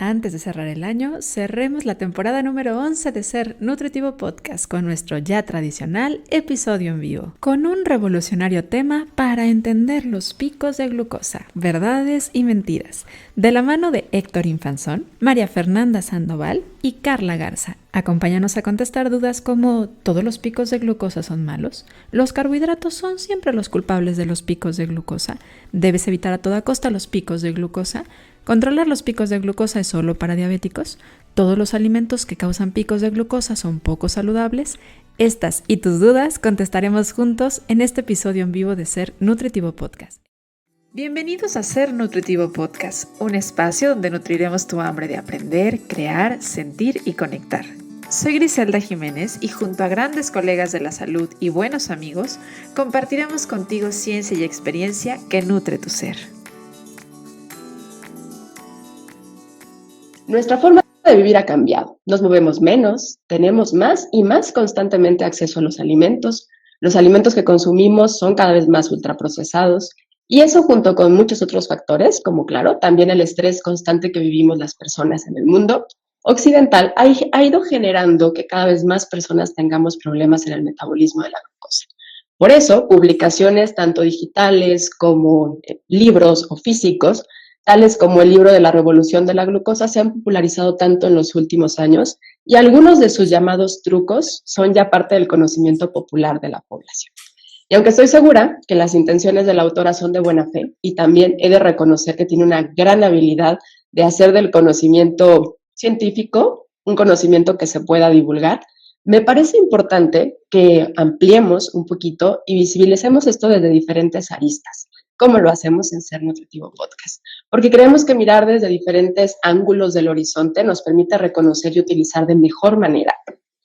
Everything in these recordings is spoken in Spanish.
Antes de cerrar el año, cerremos la temporada número 11 de Ser Nutritivo Podcast con nuestro ya tradicional episodio en vivo, con un revolucionario tema para entender los picos de glucosa, verdades y mentiras, de la mano de Héctor Infanzón, María Fernanda Sandoval y Carla Garza. Acompáñanos a contestar dudas como ¿todos los picos de glucosa son malos? ¿Los carbohidratos son siempre los culpables de los picos de glucosa? ¿Debes evitar a toda costa los picos de glucosa? ¿Controlar los picos de glucosa es solo para diabéticos? ¿Todos los alimentos que causan picos de glucosa son poco saludables? Estas y tus dudas contestaremos juntos en este episodio en vivo de Ser Nutritivo Podcast. Bienvenidos a Ser Nutritivo Podcast, un espacio donde nutriremos tu hambre de aprender, crear, sentir y conectar. Soy Griselda Jiménez y junto a grandes colegas de la salud y buenos amigos, compartiremos contigo ciencia y experiencia que nutre tu ser. Nuestra forma de vivir ha cambiado. Nos movemos menos, tenemos más y más constantemente acceso a los alimentos. Los alimentos que consumimos son cada vez más ultraprocesados y eso junto con muchos otros factores, como claro, también el estrés constante que vivimos las personas en el mundo occidental, ha ido generando que cada vez más personas tengamos problemas en el metabolismo de la glucosa. Por eso, publicaciones tanto digitales como libros o físicos, tales como el libro de la revolución de la glucosa, se han popularizado tanto en los últimos años y algunos de sus llamados trucos son ya parte del conocimiento popular de la población. Y aunque estoy segura que las intenciones de la autora son de buena fe y también he de reconocer que tiene una gran habilidad de hacer del conocimiento científico un conocimiento que se pueda divulgar, me parece importante que ampliemos un poquito y visibilicemos esto desde diferentes aristas, como lo hacemos en Ser Nutritivo Podcast, porque creemos que mirar desde diferentes ángulos del horizonte nos permite reconocer y utilizar de mejor manera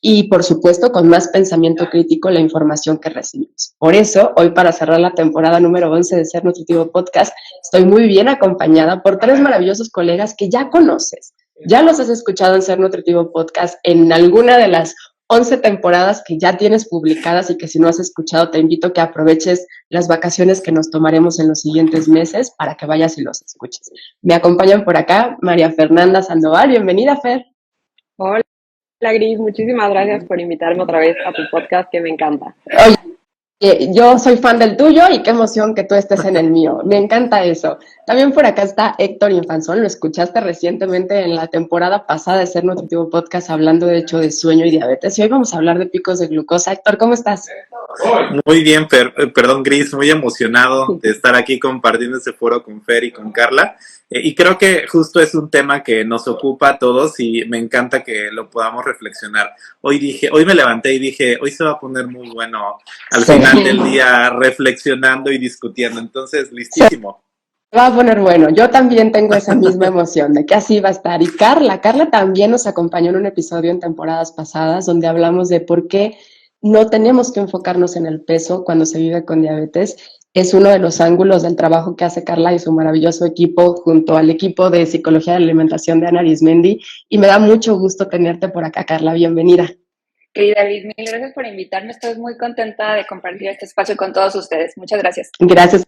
y, por supuesto, con más pensamiento crítico la información que recibimos. Por eso, hoy para cerrar la temporada número 11 de Ser Nutritivo Podcast, estoy muy bien acompañada por tres maravillosos colegas que ya conoces. Ya los has escuchado en Ser Nutritivo Podcast en alguna de las 11 temporadas que ya tienes publicadas y que si no has escuchado te invito a que aproveches las vacaciones que nos tomaremos en los siguientes meses para que vayas y los escuches. Me acompañan por acá María Fernanda Sandoval. Bienvenida, Fer. Hola, Gris. Muchísimas gracias por invitarme otra vez a tu podcast que me encanta. Oye, yo soy fan del tuyo y qué emoción que tú estés en el mío. Me encanta eso. También por acá está Héctor Infanzón. Lo escuchaste recientemente en la temporada pasada de Ser Nutritivo Podcast hablando de hecho de sueño y diabetes. Y hoy vamos a hablar de picos de glucosa. Héctor, ¿cómo estás? Muy bien, perdón, Gris, muy emocionado de estar aquí compartiendo este foro con Fer y con Carla. Y creo que justo es un tema que nos ocupa a todos y me encanta que lo podamos reflexionar. Hoy me levanté y dije, hoy se va a poner muy bueno al final del día reflexionando y discutiendo. Entonces, listísimo. Va a poner bueno. Yo también tengo esa misma emoción de que así va a estar. Y Carla también nos acompañó en un episodio en temporadas pasadas donde hablamos de por qué no tenemos que enfocarnos en el peso cuando se vive con diabetes. Es uno de los ángulos del trabajo que hace Carla y su maravilloso equipo junto al equipo de Psicología de la Alimentación de Ana Arismendi. Y me da mucho gusto tenerte por acá, Carla. Bienvenida. Querida Gris, mil gracias por invitarme. Estoy muy contenta de compartir este espacio con todos ustedes. Muchas gracias. Gracias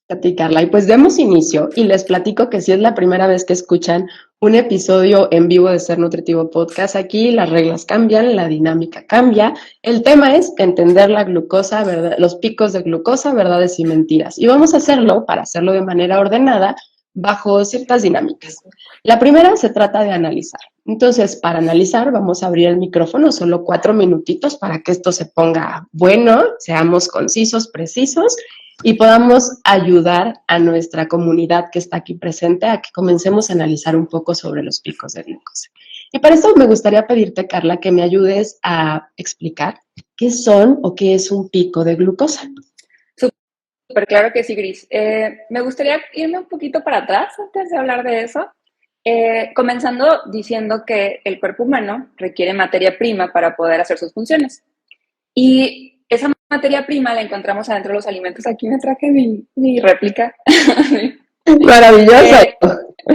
a ti, Carla. Y pues demos inicio y les platico que si es la primera vez que escuchan un episodio en vivo de Ser Nutritivo Podcast, aquí las reglas cambian, la dinámica cambia. El tema es entender la glucosa, ¿verdad? Los picos de glucosa, verdades y mentiras. Y vamos a hacerlo, para hacerlo de manera ordenada, bajo ciertas dinámicas. La primera se trata de analizar. Entonces, para analizar, vamos a abrir el micrófono, solo 4 minutitos para que esto se ponga bueno, seamos concisos, precisos y podamos ayudar a nuestra comunidad que está aquí presente a que comencemos a analizar un poco sobre los picos de glucosa. Y para eso me gustaría pedirte, Carla, que me ayudes a explicar qué son o qué es un pico de glucosa. Súper claro que sí, Gris. Me gustaría irme un poquito para atrás antes de hablar de eso, comenzando diciendo que el cuerpo humano requiere materia prima para poder hacer sus funciones. Y esa materia prima la encontramos adentro de los alimentos. Aquí me traje mi réplica. Maravilloso.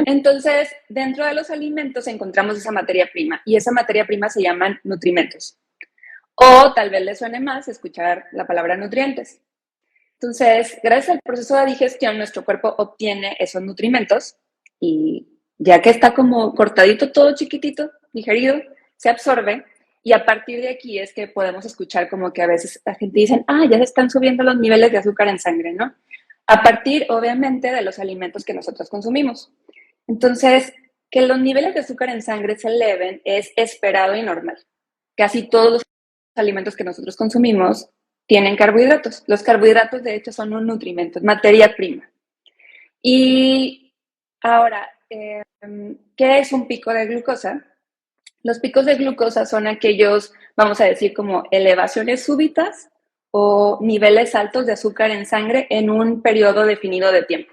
Entonces, dentro de los alimentos encontramos esa materia prima y esa materia prima se llaman nutrimentos. O tal vez les suene más escuchar la palabra nutrientes. Entonces, gracias al proceso de digestión, nuestro cuerpo obtiene esos nutrimentos y ya que está como cortadito, todo chiquitito, digerido, se absorbe. Y a partir de aquí es que podemos escuchar como que a veces la gente dice, ya se están subiendo los niveles de azúcar en sangre, ¿no? A partir, obviamente, de los alimentos que nosotros consumimos. Entonces, que los niveles de azúcar en sangre se eleven es esperado y normal. Casi todos los alimentos que nosotros consumimos tienen carbohidratos. Los carbohidratos, de hecho, son un nutrimento, es materia prima. Y ahora, ¿qué es un pico de glucosa? Los picos de glucosa son aquellos, vamos a decir, como elevaciones súbitas o niveles altos de azúcar en sangre en un periodo definido de tiempo.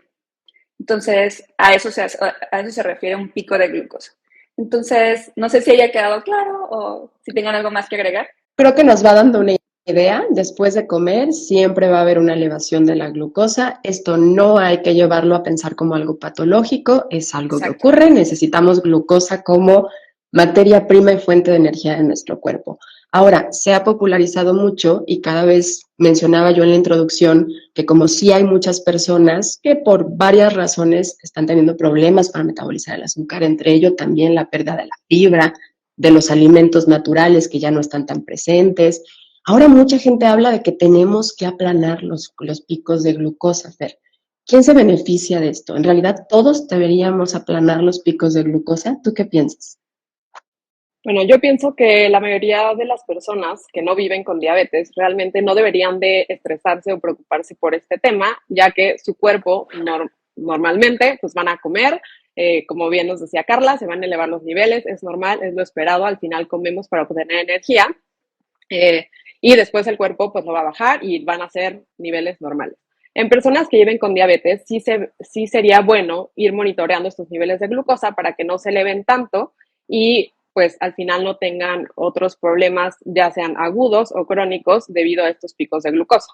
Entonces, a eso se refiere un pico de glucosa. Entonces, no sé si haya quedado claro o si tengan algo más que agregar. Creo que nos va dando una idea. Después de comer siempre va a haber una elevación de la glucosa. Esto no hay que llevarlo a pensar como algo patológico, es algo que ocurre. Necesitamos glucosa como materia prima y fuente de energía de nuestro cuerpo. Ahora, se ha popularizado mucho y cada vez mencionaba yo en la introducción que como sí hay muchas personas que por varias razones están teniendo problemas para metabolizar el azúcar, entre ellos también la pérdida de la fibra, de los alimentos naturales que ya no están tan presentes. Ahora mucha gente habla de que tenemos que aplanar los picos de glucosa, Fer. ¿Quién se beneficia de esto? En realidad, ¿todos deberíamos aplanar los picos de glucosa? ¿Tú qué piensas? Bueno, yo pienso que la mayoría de las personas que no viven con diabetes realmente no deberían de estresarse o preocuparse por este tema, ya que su cuerpo normalmente pues van a comer, como bien nos decía Carla, se van a elevar los niveles, es normal, es lo esperado, al final comemos para obtener energía y después el cuerpo pues lo va a bajar y van a ser niveles normales. En personas que viven con diabetes sí sería bueno ir monitoreando estos niveles de glucosa para que no se eleven tanto y pues al final no tengan otros problemas, ya sean agudos o crónicos, debido a estos picos de glucosa.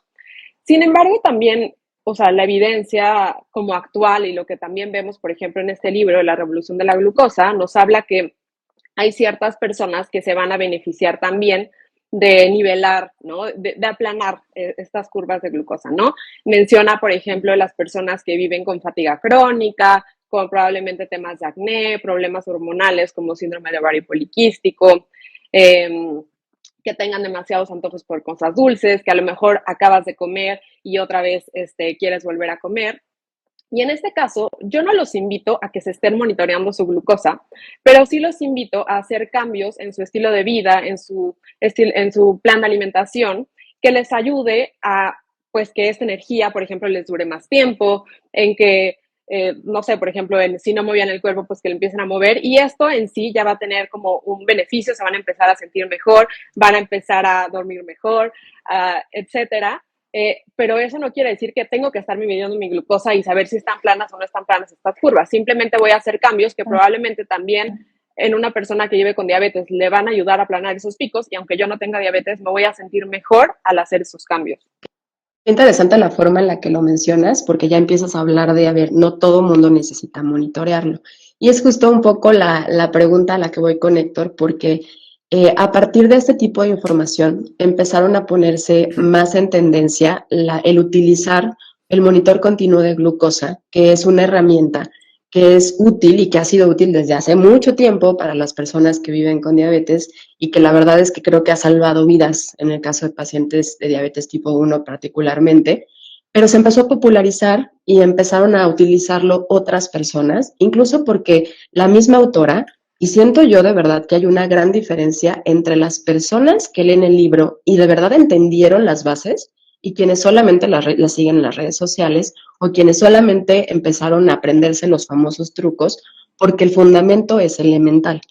Sin embargo, también, o sea, la evidencia como actual y lo que también vemos, por ejemplo, en este libro, La Revolución de la Glucosa, nos habla que hay ciertas personas que se van a beneficiar también de nivelar, ¿no? De aplanar estas curvas de glucosa, ¿no? Menciona, por ejemplo, las personas que viven con fatiga crónica, con probablemente temas de acné, problemas hormonales como síndrome de ovario poliquístico, que tengan demasiados antojos por cosas dulces, que a lo mejor acabas de comer y otra vez quieres volver a comer. Y en este caso, yo no los invito a que se estén monitoreando su glucosa, pero sí los invito a hacer cambios en su estilo de vida, en su plan de alimentación, que les ayude a, pues, que esta energía, por ejemplo, les dure más tiempo, en que no sé, por ejemplo, si no movían el cuerpo, pues que lo empiecen a mover y esto en sí ya va a tener como un beneficio, se van a empezar a sentir mejor, van a empezar a dormir mejor, etcétera. Pero eso no quiere decir que tengo que estar midiendo mi glucosa y saber si están planas o no están planas estas curvas. Simplemente voy a hacer cambios que probablemente también en una persona que vive con diabetes le van a ayudar a aplanar esos picos y aunque yo no tenga diabetes me voy a sentir mejor al hacer esos cambios. Interesante la forma en la que lo mencionas, porque ya empiezas a hablar de, a ver, no todo mundo necesita monitorearlo. Y es justo un poco la pregunta a la que voy con Héctor, porque a partir de este tipo de información empezaron a ponerse más en tendencia el utilizar el monitor continuo de glucosa, que es una herramienta que es útil y que ha sido útil desde hace mucho tiempo para las personas que viven con diabetes y que la verdad es que creo que ha salvado vidas en el caso de pacientes de diabetes tipo 1 particularmente, pero se empezó a popularizar y empezaron a utilizarlo otras personas, incluso porque la misma autora, y siento yo de verdad que hay una gran diferencia entre las personas que leen el libro y de verdad entendieron las bases y quienes solamente las siguen en las redes sociales o quienes solamente empezaron a aprenderse los famosos trucos porque el fundamento es elemental.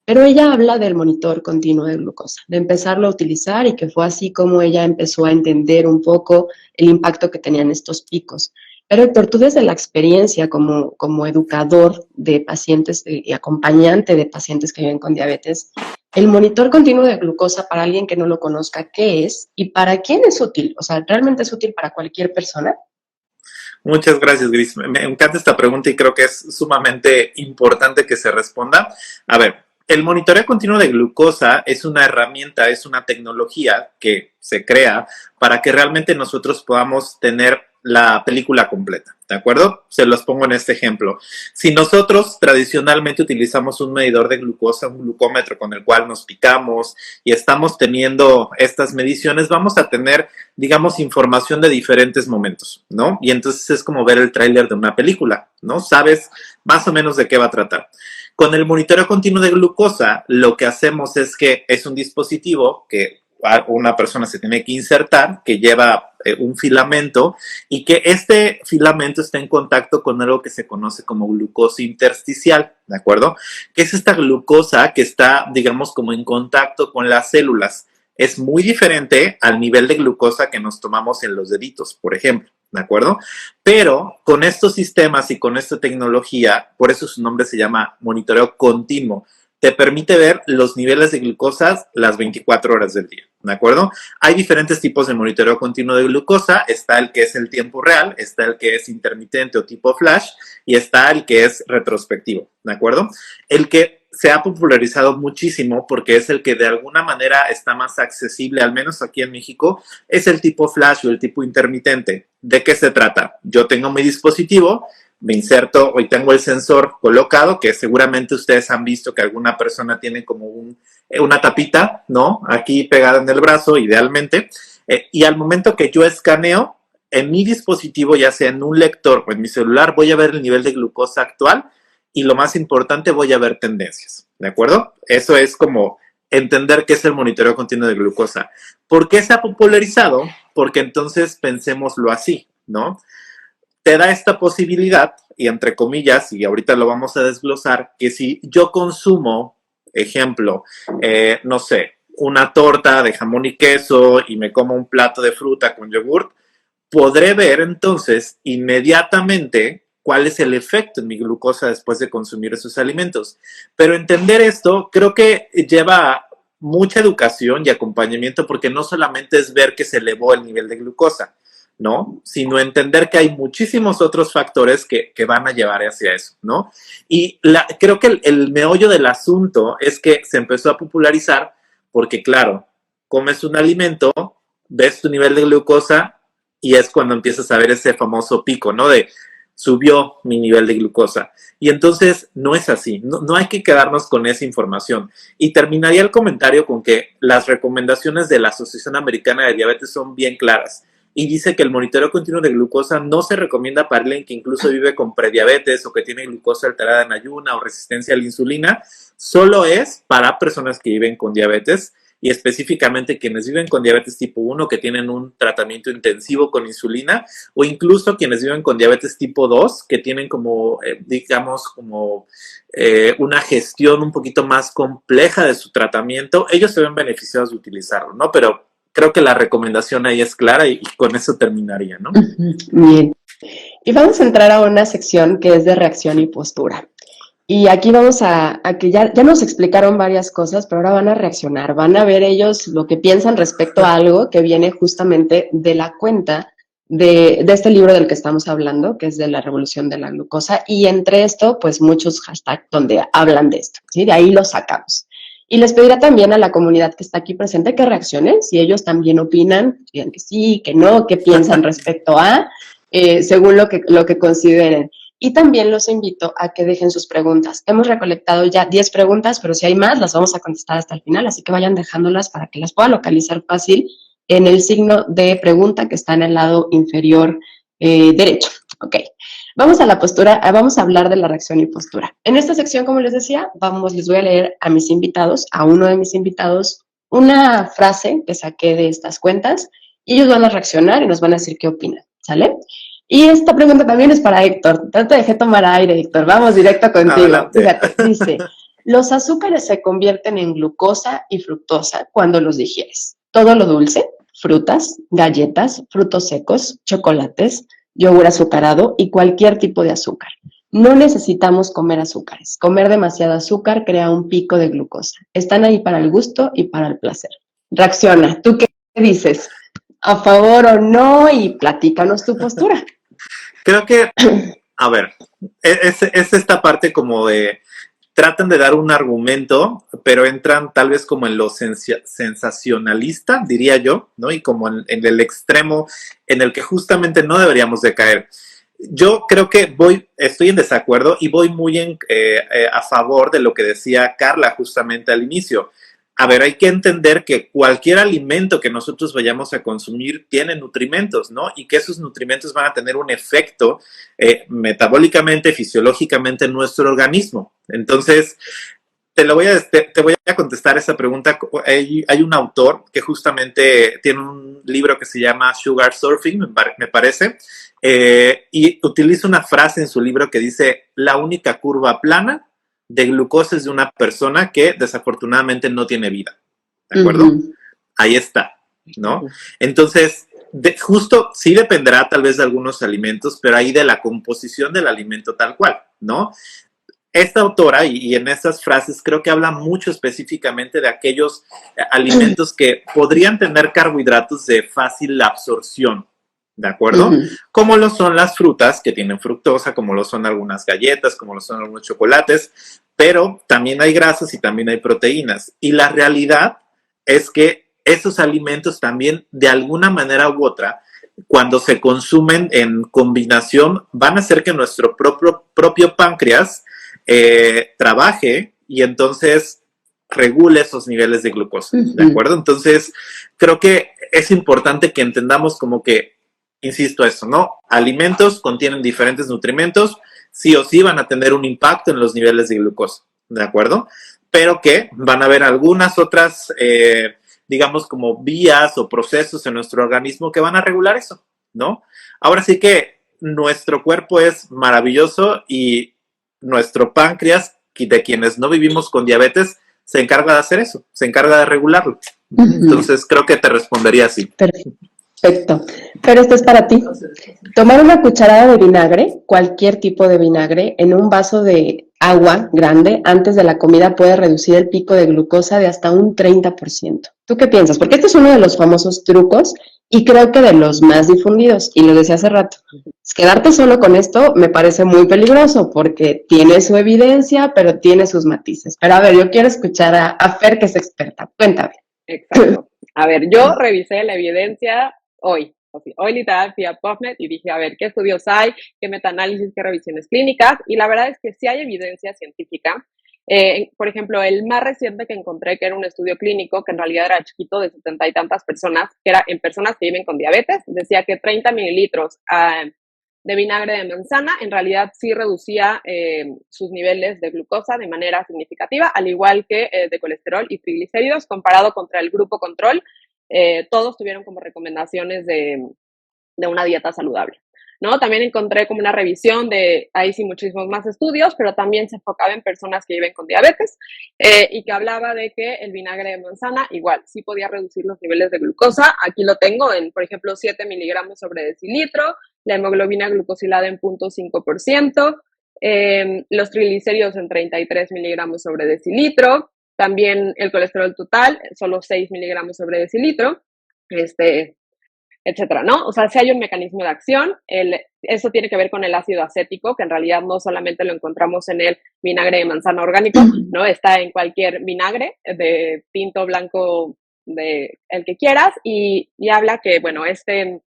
Pero ella habla del monitor continuo de glucosa, de empezarlo a utilizar y que fue así como ella empezó a entender un poco el impacto que tenían estos picos. Pero Héctor, tú desde la experiencia como educador de pacientes y acompañante de pacientes que viven con diabetes, el monitor continuo de glucosa, para alguien que no lo conozca, ¿qué es? ¿Y para quién es útil? O sea, ¿realmente es útil para cualquier persona? Muchas gracias, Gris. Me encanta esta pregunta y creo que es sumamente importante que se responda. A ver, el monitoreo continuo de glucosa es una herramienta, es una tecnología que se crea para que realmente nosotros podamos tener la película completa, ¿de acuerdo? Se los pongo en este ejemplo. Si nosotros tradicionalmente utilizamos un medidor de glucosa, un glucómetro con el cual nos picamos y estamos teniendo estas mediciones, vamos a tener, digamos, información de diferentes momentos, ¿no? Y entonces es como ver el tráiler de una película, ¿no? Sabes más o menos de qué va a tratar. Con el monitoreo continuo de glucosa, lo que hacemos es que es un dispositivo que una persona se tiene que insertar, que lleva un filamento y que este filamento está en contacto con algo que se conoce como glucosa intersticial, ¿de acuerdo? Que es esta glucosa que está, digamos, como en contacto con las células. Es muy diferente al nivel de glucosa que nos tomamos en los deditos, por ejemplo, ¿de acuerdo? Pero con estos sistemas y con esta tecnología, por eso su nombre se llama monitoreo continuo, te permite ver los niveles de glucosa las 24 horas del día, ¿de acuerdo? Hay diferentes tipos de monitoreo continuo de glucosa. Está el que es el tiempo real, está el que es intermitente o tipo flash y está el que es retrospectivo, ¿de acuerdo? El que se ha popularizado muchísimo porque es el que de alguna manera está más accesible, al menos aquí en México, es el tipo flash o el tipo intermitente. ¿De qué se trata? Yo tengo mi dispositivo, me inserto, hoy tengo el sensor colocado, que seguramente ustedes han visto que alguna persona tiene como una tapita, ¿no? Aquí pegada en el brazo, idealmente. Y al momento que yo escaneo, en mi dispositivo, ya sea en un lector o en mi celular, voy a ver el nivel de glucosa actual y lo más importante, voy a ver tendencias, ¿de acuerdo? Eso es como entender qué es el monitoreo continuo de glucosa. ¿Por qué se ha popularizado? Porque entonces pensémoslo así, ¿no? Te da esta posibilidad, y entre comillas, y ahorita lo vamos a desglosar, que si yo consumo, ejemplo, no sé, una torta de jamón y queso y me como un plato de fruta con yogurt, podré ver entonces inmediatamente cuál es el efecto en mi glucosa después de consumir esos alimentos. Pero entender esto creo que lleva mucha educación y acompañamiento porque no solamente es ver que se elevó el nivel de glucosa, ¿no? Sino entender que hay muchísimos otros factores que van a llevar hacia eso, ¿no? Y creo que el meollo del asunto es que se empezó a popularizar porque, claro, comes un alimento, ves tu nivel de glucosa y es cuando empiezas a ver ese famoso pico, ¿no? De subió mi nivel de glucosa. Y entonces no es así, no hay que quedarnos con esa información. Y terminaría el comentario con que las recomendaciones de la Asociación Americana de Diabetes son bien claras. Y dice que el monitoreo continuo de glucosa no se recomienda para alguien que incluso vive con prediabetes o que tiene glucosa alterada en ayuna o resistencia a la insulina. Solo es para personas que viven con diabetes y específicamente quienes viven con diabetes tipo 1 que tienen un tratamiento intensivo con insulina o incluso quienes viven con diabetes tipo 2 que tienen como, digamos, como una gestión un poquito más compleja de su tratamiento. Ellos se ven beneficiados de utilizarlo, ¿no? Pero creo que la recomendación ahí es clara y con eso terminaría, ¿no? Bien. Y vamos a entrar a una sección que es de reacción y postura. Y aquí vamos a que ya nos explicaron varias cosas, pero ahora van a reaccionar, van a ver ellos lo que piensan respecto a algo que viene justamente de la cuenta de este libro del que estamos hablando, que es de la revolución de la glucosa, y entre esto, pues muchos hashtags donde hablan de esto, ¿sí? De ahí lo sacamos. Y les pedirá también a la comunidad que está aquí presente que reaccionen, si ellos también opinan, digan que sí, que no, qué piensan respecto a, según lo que consideren. Y también los invito a que dejen sus preguntas. Hemos recolectado ya 10 preguntas, pero si hay más, las vamos a contestar hasta el final, así que vayan dejándolas para que las puedan localizar fácil en el signo de pregunta que está en el lado inferior derecho. Ok. Vamos a la postura, vamos a hablar de la reacción y postura. En esta sección, como les decía, les voy a leer a mis invitados, a uno de mis invitados, una frase que saqué de estas cuentas, y ellos van a reaccionar y nos van a decir qué opinan, ¿sale? Y esta pregunta también es para Héctor. Te dejé tomar aire, Héctor. Vamos directo contigo. Adelante. Fíjate, dice, los azúcares se convierten en glucosa y fructosa cuando los digieres. Todo lo dulce, frutas, galletas, frutos secos, chocolates, yogur azucarado y cualquier tipo de azúcar. No necesitamos comer azúcares. Comer demasiado azúcar crea un pico de glucosa. Están ahí para el gusto y para el placer. Reacciona. ¿Tú qué dices? ¿A favor o no? Y platícanos tu postura. Creo que, a ver, es esta parte como de tratan de dar un argumento, pero entran tal vez como en lo sensacionalista, diría yo, ¿no? Y como en el extremo en el que justamente no deberíamos de caer. Yo creo que estoy en desacuerdo y voy muy a favor de lo que decía Carla justamente al inicio. A ver, hay que entender que cualquier alimento que nosotros vayamos a consumir tiene nutrimentos, ¿no? Y que esos nutrimentos van a tener un efecto metabólicamente, fisiológicamente en nuestro organismo. Entonces, te voy a contestar esa pregunta. Hay un autor que justamente tiene un libro que se llama Sugar Surfing, me parece, y utiliza una frase en su libro que dice: la única curva plana de glucosa es de una persona que desafortunadamente no tiene vida. ¿De acuerdo? Uh-huh. Ahí está, ¿no? Entonces, justo sí dependerá tal vez de algunos alimentos, pero ahí de la composición del alimento tal cual, ¿no? Esta autora, y en estas frases, creo que habla mucho específicamente de aquellos alimentos que podrían tener carbohidratos de fácil absorción, ¿de acuerdo? Uh-huh. Como lo son las frutas que tienen fructosa, como lo son algunas galletas, como lo son algunos chocolates, pero también hay grasas y también hay proteínas. Y la realidad es que esos alimentos también, de alguna manera u otra, cuando se consumen en combinación, van a hacer que nuestro propio páncreas trabaje y entonces regule esos niveles de glucosa, ¿de acuerdo? Entonces, creo que es importante que entendamos como que, insisto eso, ¿no? Alimentos contienen diferentes nutrimentos, sí o sí van a tener un impacto en los niveles de glucosa, ¿de acuerdo? Pero que van a haber algunas otras, digamos, como vías o procesos en nuestro organismo que van a regular eso, ¿no? Ahora sí que nuestro cuerpo es maravilloso y nuestro páncreas, de quienes no vivimos con diabetes, se encarga de hacer eso, se encarga de regularlo. Entonces, creo que te respondería así. Perfecto. Pero esto es para ti. Tomar una cucharada de vinagre, cualquier tipo de vinagre, en un vaso de agua grande antes de la comida puede reducir el pico de glucosa de hasta un 30%. ¿Tú qué piensas? Porque este es uno de los famosos trucos y creo que de los más difundidos, y lo decía hace rato. Quedarte solo con esto me parece muy peligroso porque tiene su evidencia, pero tiene sus matices. Pero a ver, yo quiero escuchar a Fer, que es experta. Cuéntame. Exacto. A ver, yo revisé la evidencia hoy literal fui a PubMed y dije, a ver, ¿qué estudios hay? ¿Qué metaanálisis? ¿Qué revisiones clínicas? Y la verdad es que sí hay evidencia científica. Por ejemplo, el más reciente que encontré, que era un estudio clínico, que en realidad era chiquito, de 70 y tantas personas, que era en personas que viven con diabetes, decía que 30 mililitros de vinagre de manzana en realidad sí reducía sus niveles de glucosa de manera significativa, al igual que de colesterol y triglicéridos, comparado contra el grupo control. Todos tuvieron como recomendaciones de una dieta saludable, ¿no? También encontré como una revisión ahí sí muchísimos más estudios, pero también se enfocaba en personas que viven con diabetes y que hablaba de que el vinagre de manzana igual sí podía reducir los niveles de glucosa. Aquí lo tengo en, por ejemplo, 7 miligramos sobre decilitro, la hemoglobina glucosilada en 0.5%, los triglicéridos en 33 miligramos sobre decilitro, también el colesterol total, solo 6 miligramos sobre decilitro, etcétera, ¿no? O sea, si hay un mecanismo de acción, eso tiene que ver con el ácido acético, que en realidad no solamente lo encontramos en el vinagre de manzana orgánico, ¿no? Está en cualquier vinagre, de tinto, blanco, de el que quieras, y habla que, bueno, este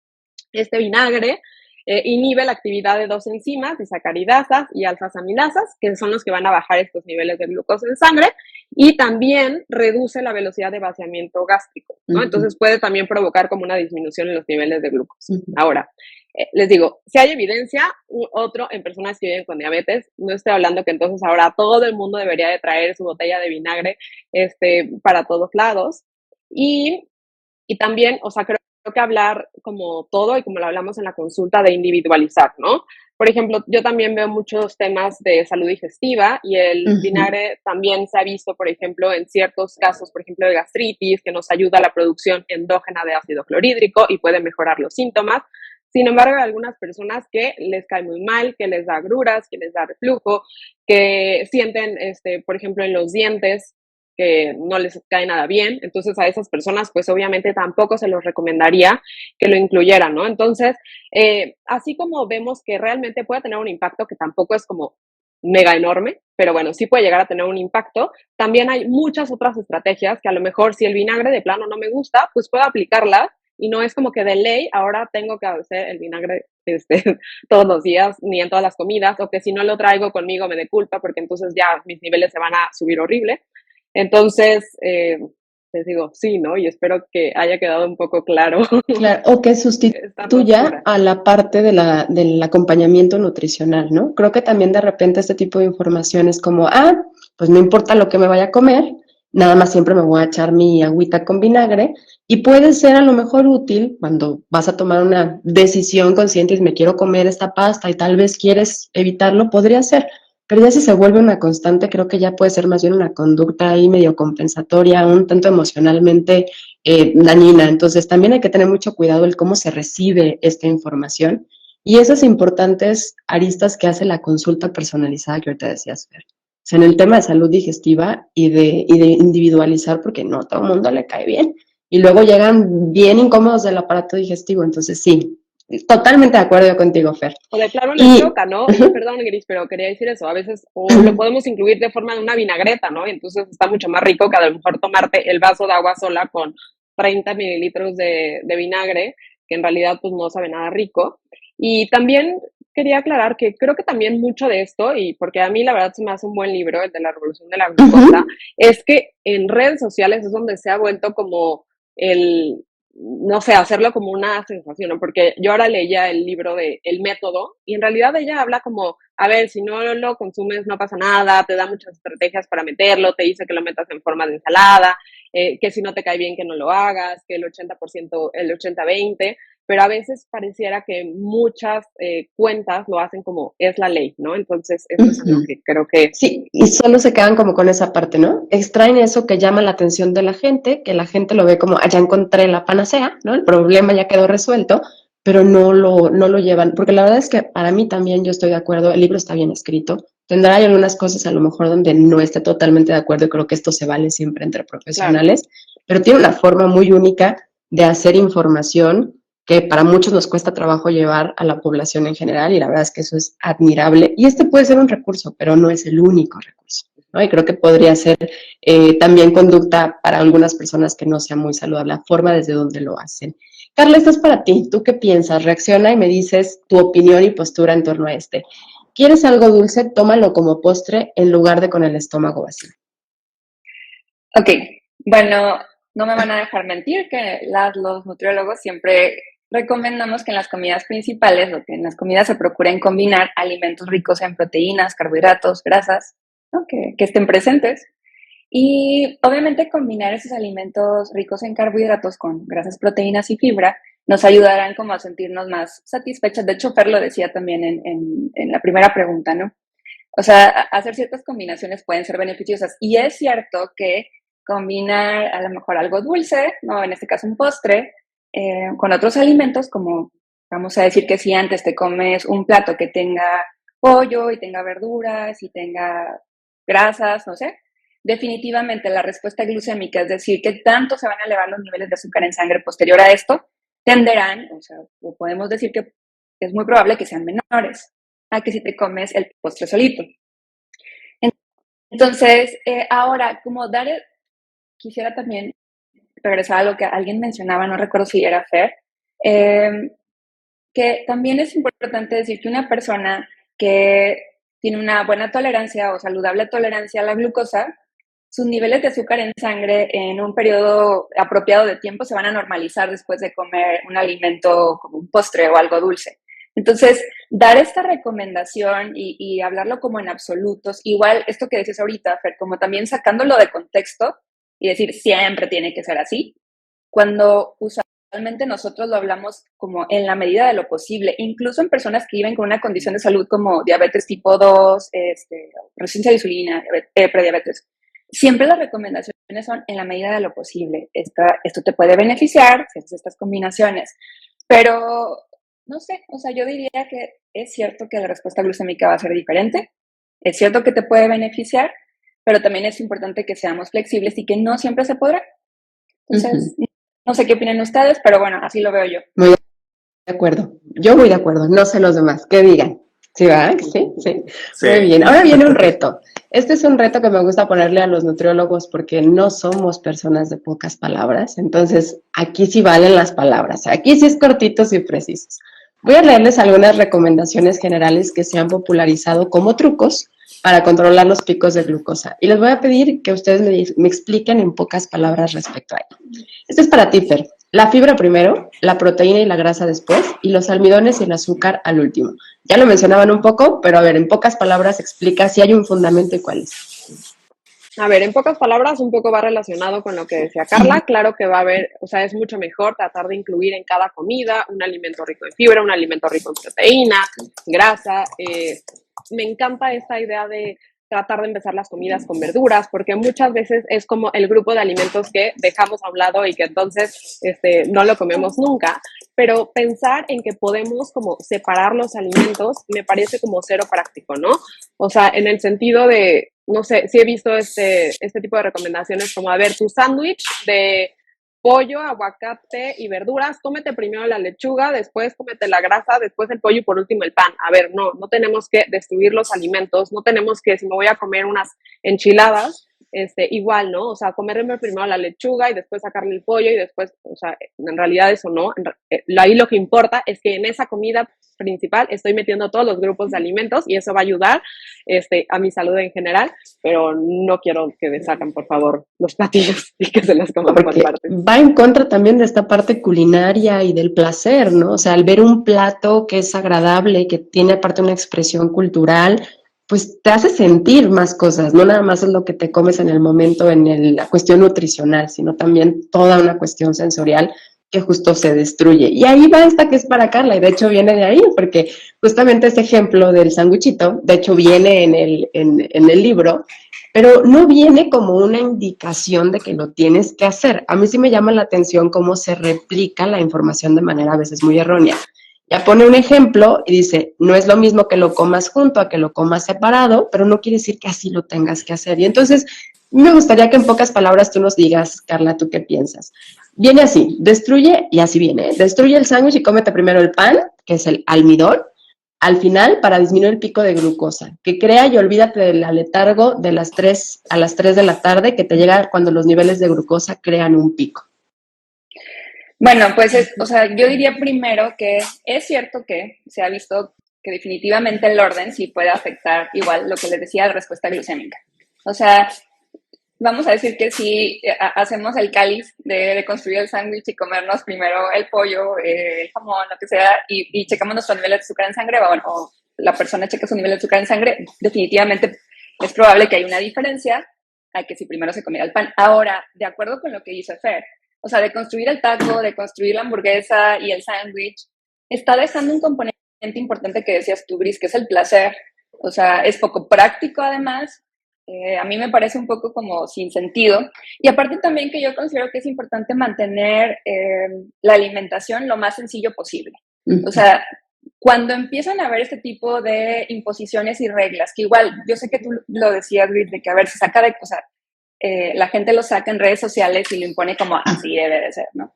vinagre inhibe la actividad de dos enzimas, disacaridasas y alfa-aminasas, que son los que van a bajar estos niveles de glucosa en sangre, y también reduce la velocidad de vaciamiento gástrico, ¿no? Entonces puede también provocar como una disminución en los niveles de glucosa. Ahora, les digo, si hay evidencia, otro en personas que viven con diabetes, no estoy hablando que entonces ahora todo el mundo debería de traer su botella de vinagre para todos lados, y también, o sea, creo que hablar como todo y como lo hablamos en la consulta de individualizar, ¿no? Por ejemplo, yo también veo muchos temas de salud digestiva y el vinagre también se ha visto, por ejemplo, en ciertos casos, por ejemplo, de gastritis, que nos ayuda a la producción endógena de ácido clorhídrico y puede mejorar los síntomas. Sin embargo, hay algunas personas que les cae muy mal, que les da agruras, que les da reflujo, que sienten, por ejemplo, en los dientes, que no les cae nada bien. Entonces a esas personas pues obviamente tampoco se los recomendaría que lo incluyeran, ¿no? Entonces, así como vemos que realmente puede tener un impacto que tampoco es como mega enorme, pero bueno, sí puede llegar a tener un impacto. También hay muchas otras estrategias que a lo mejor si el vinagre de plano no me gusta, pues puedo aplicarlas y no es como que de ley ahora tengo que hacer el vinagre todos los días, ni en todas las comidas, o que si no lo traigo conmigo me dé culpa porque entonces ya mis niveles se van a subir horrible. Entonces, les digo, sí, ¿no? Y espero que haya quedado un poco claro. Claro, o que sustituya a la parte del acompañamiento nutricional, ¿no? Creo que también de repente este tipo de información es como, pues no importa lo que me vaya a comer, nada más siempre me voy a echar mi agüita con vinagre y puede ser a lo mejor útil cuando vas a tomar una decisión consciente y me quiero comer esta pasta y tal vez quieres evitarlo, podría ser. Pero ya si se vuelve una constante, creo que ya puede ser más bien una conducta ahí medio compensatoria, un tanto emocionalmente dañina. Entonces también hay que tener mucho cuidado en cómo se recibe esta información y esas importantes aristas que hace la consulta personalizada que ahorita decías, Fer. O sea, en el tema de salud digestiva y de individualizar, porque no a todo el mundo le cae bien. Y luego llegan bien incómodos del aparato digestivo. Entonces sí, totalmente de acuerdo contigo, Fer. O de plano les choca, ¿no? Perdón, Gris, pero quería decir eso. A veces lo podemos incluir de forma de una vinagreta, ¿no? Entonces está mucho más rico que a lo mejor tomarte el vaso de agua sola con 30 mililitros de vinagre, que en realidad pues no sabe nada rico. Y también quería aclarar que creo que también mucho de esto, y porque a mí la verdad se me hace un buen libro, el de la revolución de la glucosa, es que en redes sociales es donde se ha vuelto como no sé, hacerlo como una sensación, ¿no? Porque yo ahora leía el libro de El Método y en realidad ella habla como, a ver, si no lo consumes no pasa nada, te da muchas estrategias para meterlo, te dice que lo metas en forma de ensalada, que si no te cae bien que no lo hagas, que el 80%, el 80-20, pero a veces pareciera que muchas cuentas lo hacen como es la ley, ¿no? Entonces, eso es algo que creo que... Sí, y solo se quedan como con esa parte, ¿no? Extraen eso que llama la atención de la gente, que la gente lo ve como, ya encontré la panacea, ¿no? El problema ya quedó resuelto, pero no lo llevan, porque la verdad es que para mí también yo estoy de acuerdo, el libro está bien escrito, tendrá algunas cosas a lo mejor donde no esté totalmente de acuerdo y creo que esto se vale siempre entre profesionales, pero tiene una forma muy única de hacer información que para muchos nos cuesta trabajo llevar a la población en general y la verdad es que eso es admirable. Y este puede ser un recurso, pero no es el único recurso, ¿no? Y creo que podría ser también conducta para algunas personas que no sea muy saludable, la forma desde donde lo hacen. Carla, esto es para ti. ¿Tú qué piensas? Reacciona y me dices tu opinión y postura en torno a este. ¿Quieres algo dulce? Tómalo como postre en lugar de con el estómago vacío. Ok, bueno, no me van a dejar mentir que los nutriólogos siempre recomendamos que en las comidas principales o que en las comidas se procuren combinar alimentos ricos en proteínas, carbohidratos, grasas, ¿no? que estén presentes. Y obviamente combinar esos alimentos ricos en carbohidratos con grasas, proteínas y fibra nos ayudarán como a sentirnos más satisfechos. De hecho, Fer lo decía también en la primera pregunta, ¿no? O sea, hacer ciertas combinaciones pueden ser beneficiosas. Y es cierto que combinar a lo mejor algo dulce, ¿no? En este caso un postre, con otros alimentos, como vamos a decir que si antes te comes un plato que tenga pollo y tenga verduras y tenga grasas, no sé, definitivamente la respuesta glucémica, es decir, que tanto se van a elevar los niveles de azúcar en sangre posterior a esto, tenderán, o podemos decir que es muy probable que sean menores a que si te comes el postre solito. Entonces, ahora, como quisiera también regresar a lo que alguien mencionaba, no recuerdo si era Fer, que también es importante decir que una persona que tiene una buena tolerancia o saludable tolerancia a la glucosa, sus niveles de azúcar en sangre en un periodo apropiado de tiempo se van a normalizar después de comer un alimento como un postre o algo dulce. Entonces, dar esta recomendación y hablarlo como en absolutos, igual esto que dices ahorita, Fer, como también sacándolo de contexto y decir siempre tiene que ser así, cuando usualmente nosotros lo hablamos como en la medida de lo posible, incluso en personas que viven con una condición de salud como diabetes tipo 2, resistencia a la insulina, prediabetes. Siempre las recomendaciones son en la medida de lo posible. Esto te puede beneficiar si haces estas combinaciones, pero no sé, o sea, yo diría que es cierto que la respuesta glucémica va a ser diferente, es cierto que te puede beneficiar, pero también es importante que seamos flexibles y que no siempre se podrá. Entonces, no sé qué opinan ustedes, pero bueno, así lo veo yo. Muy de acuerdo, yo voy de acuerdo, no sé los demás, ¿qué digan? ¿Sí va? Sí. Muy bien, ahora viene un reto. Este es un reto que me gusta ponerle a los nutriólogos porque no somos personas de pocas palabras. Entonces, aquí sí valen las palabras. Aquí sí es cortitos y precisos. Voy a leerles algunas recomendaciones generales que se han popularizado como trucos para controlar los picos de glucosa. Y les voy a pedir que ustedes me expliquen en pocas palabras respecto a ello. Este es para ti, Fer. La fibra primero, la proteína y la grasa después, y los almidones y el azúcar al último. Ya lo mencionaban un poco, pero a ver, en pocas palabras explica si hay un fundamento y cuál es. A ver, en pocas palabras, un poco va relacionado con lo que decía Carla. Claro que va a haber, o sea, es mucho mejor tratar de incluir en cada comida un alimento rico en fibra, un alimento rico en proteína, grasa. Me encanta esta idea de tratar de empezar las comidas con verduras, porque muchas veces es como el grupo de alimentos que dejamos a un lado y que entonces no lo comemos nunca, pero pensar en que podemos como separar los alimentos me parece como cero práctico, ¿no? O sea, en el sentido de, no sé, sí he visto este tipo de recomendaciones como, a ver, tu sándwich de pollo, aguacate y verduras, cómete primero la lechuga, después cómete la grasa, después el pollo y por último el pan. A ver, no tenemos que destruir los alimentos, no tenemos que, si me voy a comer unas enchiladas, igual, ¿no? O sea, comerme primero la lechuga y después sacarle el pollo y después, o sea, en realidad eso no. Ahí lo que importa es que en esa comida principal estoy metiendo todos los grupos de alimentos y eso va a ayudar a mi salud en general, pero no quiero que deshagan, por favor, los platillos y que se los coman por partes. Va en contra también de esta parte culinaria y del placer, ¿no? O sea, al ver un plato que es agradable, que tiene aparte una expresión cultural, pues te hace sentir más cosas, no nada más es lo que te comes en el momento en la cuestión nutricional, sino también toda una cuestión sensorial que justo se destruye. Y ahí va esta que es para Carla, y de hecho viene de ahí, porque justamente ese ejemplo del sanguchito, de hecho viene en el libro, pero no viene como una indicación de que lo tienes que hacer. A mí sí me llama la atención cómo se replica la información de manera a veces muy errónea. Ya pone un ejemplo y dice, no es lo mismo que lo comas junto a que lo comas separado, pero no quiere decir que así lo tengas que hacer. Y entonces, me gustaría que en pocas palabras tú nos digas, Carla, ¿tú qué piensas? Viene así, destruye, y así viene, destruye el sándwich y cómete primero el pan, que es el almidón, al final para disminuir el pico de glucosa, que crea y olvídate del aletargo de las 3 a las 3 de la tarde, que te llega cuando los niveles de glucosa crean un pico. Bueno, pues, o sea, yo diría primero que es cierto que se ha visto que definitivamente el orden sí puede afectar igual lo que les decía, la respuesta glucémica. O sea, vamos a decir que si hacemos el cáliz de construir el sándwich y comernos primero el pollo, el jamón, lo que sea, y checamos nuestros niveles de azúcar en sangre, o la persona checa su nivel de azúcar en sangre, definitivamente es probable que haya una diferencia a que si primero se comiera el pan. Ahora, de acuerdo con lo que dice Fer, o sea, de construir el taco, de construir la hamburguesa y el sándwich, está dejando un componente importante que decías tú, Gris, que es el placer. O sea, es poco práctico además. A mí me parece un poco como sin sentido. Y aparte también que yo considero que es importante mantener la alimentación lo más sencillo posible. O sea, cuando empiezan a haber este tipo de imposiciones y reglas, que igual, yo sé que tú lo decías, Gris, de que a ver, se saca de cosas. La gente lo saca en redes sociales y lo impone como así debe de ser, ¿no?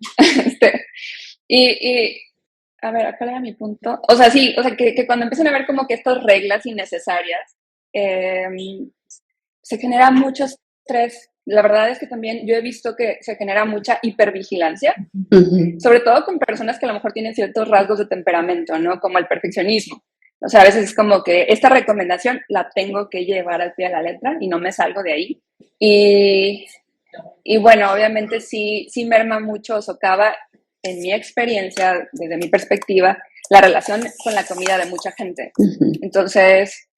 A ver, acá era mi punto. O sea, sí, o sea, que cuando empiezan a ver como que estas reglas innecesarias, se genera mucho estrés. La verdad es que también yo he visto que se genera mucha hipervigilancia, sobre todo con personas que a lo mejor tienen ciertos rasgos de temperamento, ¿no? Como el perfeccionismo. O sea, a veces es como que esta recomendación la tengo que llevar al pie de la letra y no me salgo de ahí. Y bueno, obviamente sí merma mucho, socava, en mi experiencia, desde mi perspectiva, la relación con la comida de mucha gente. Entonces,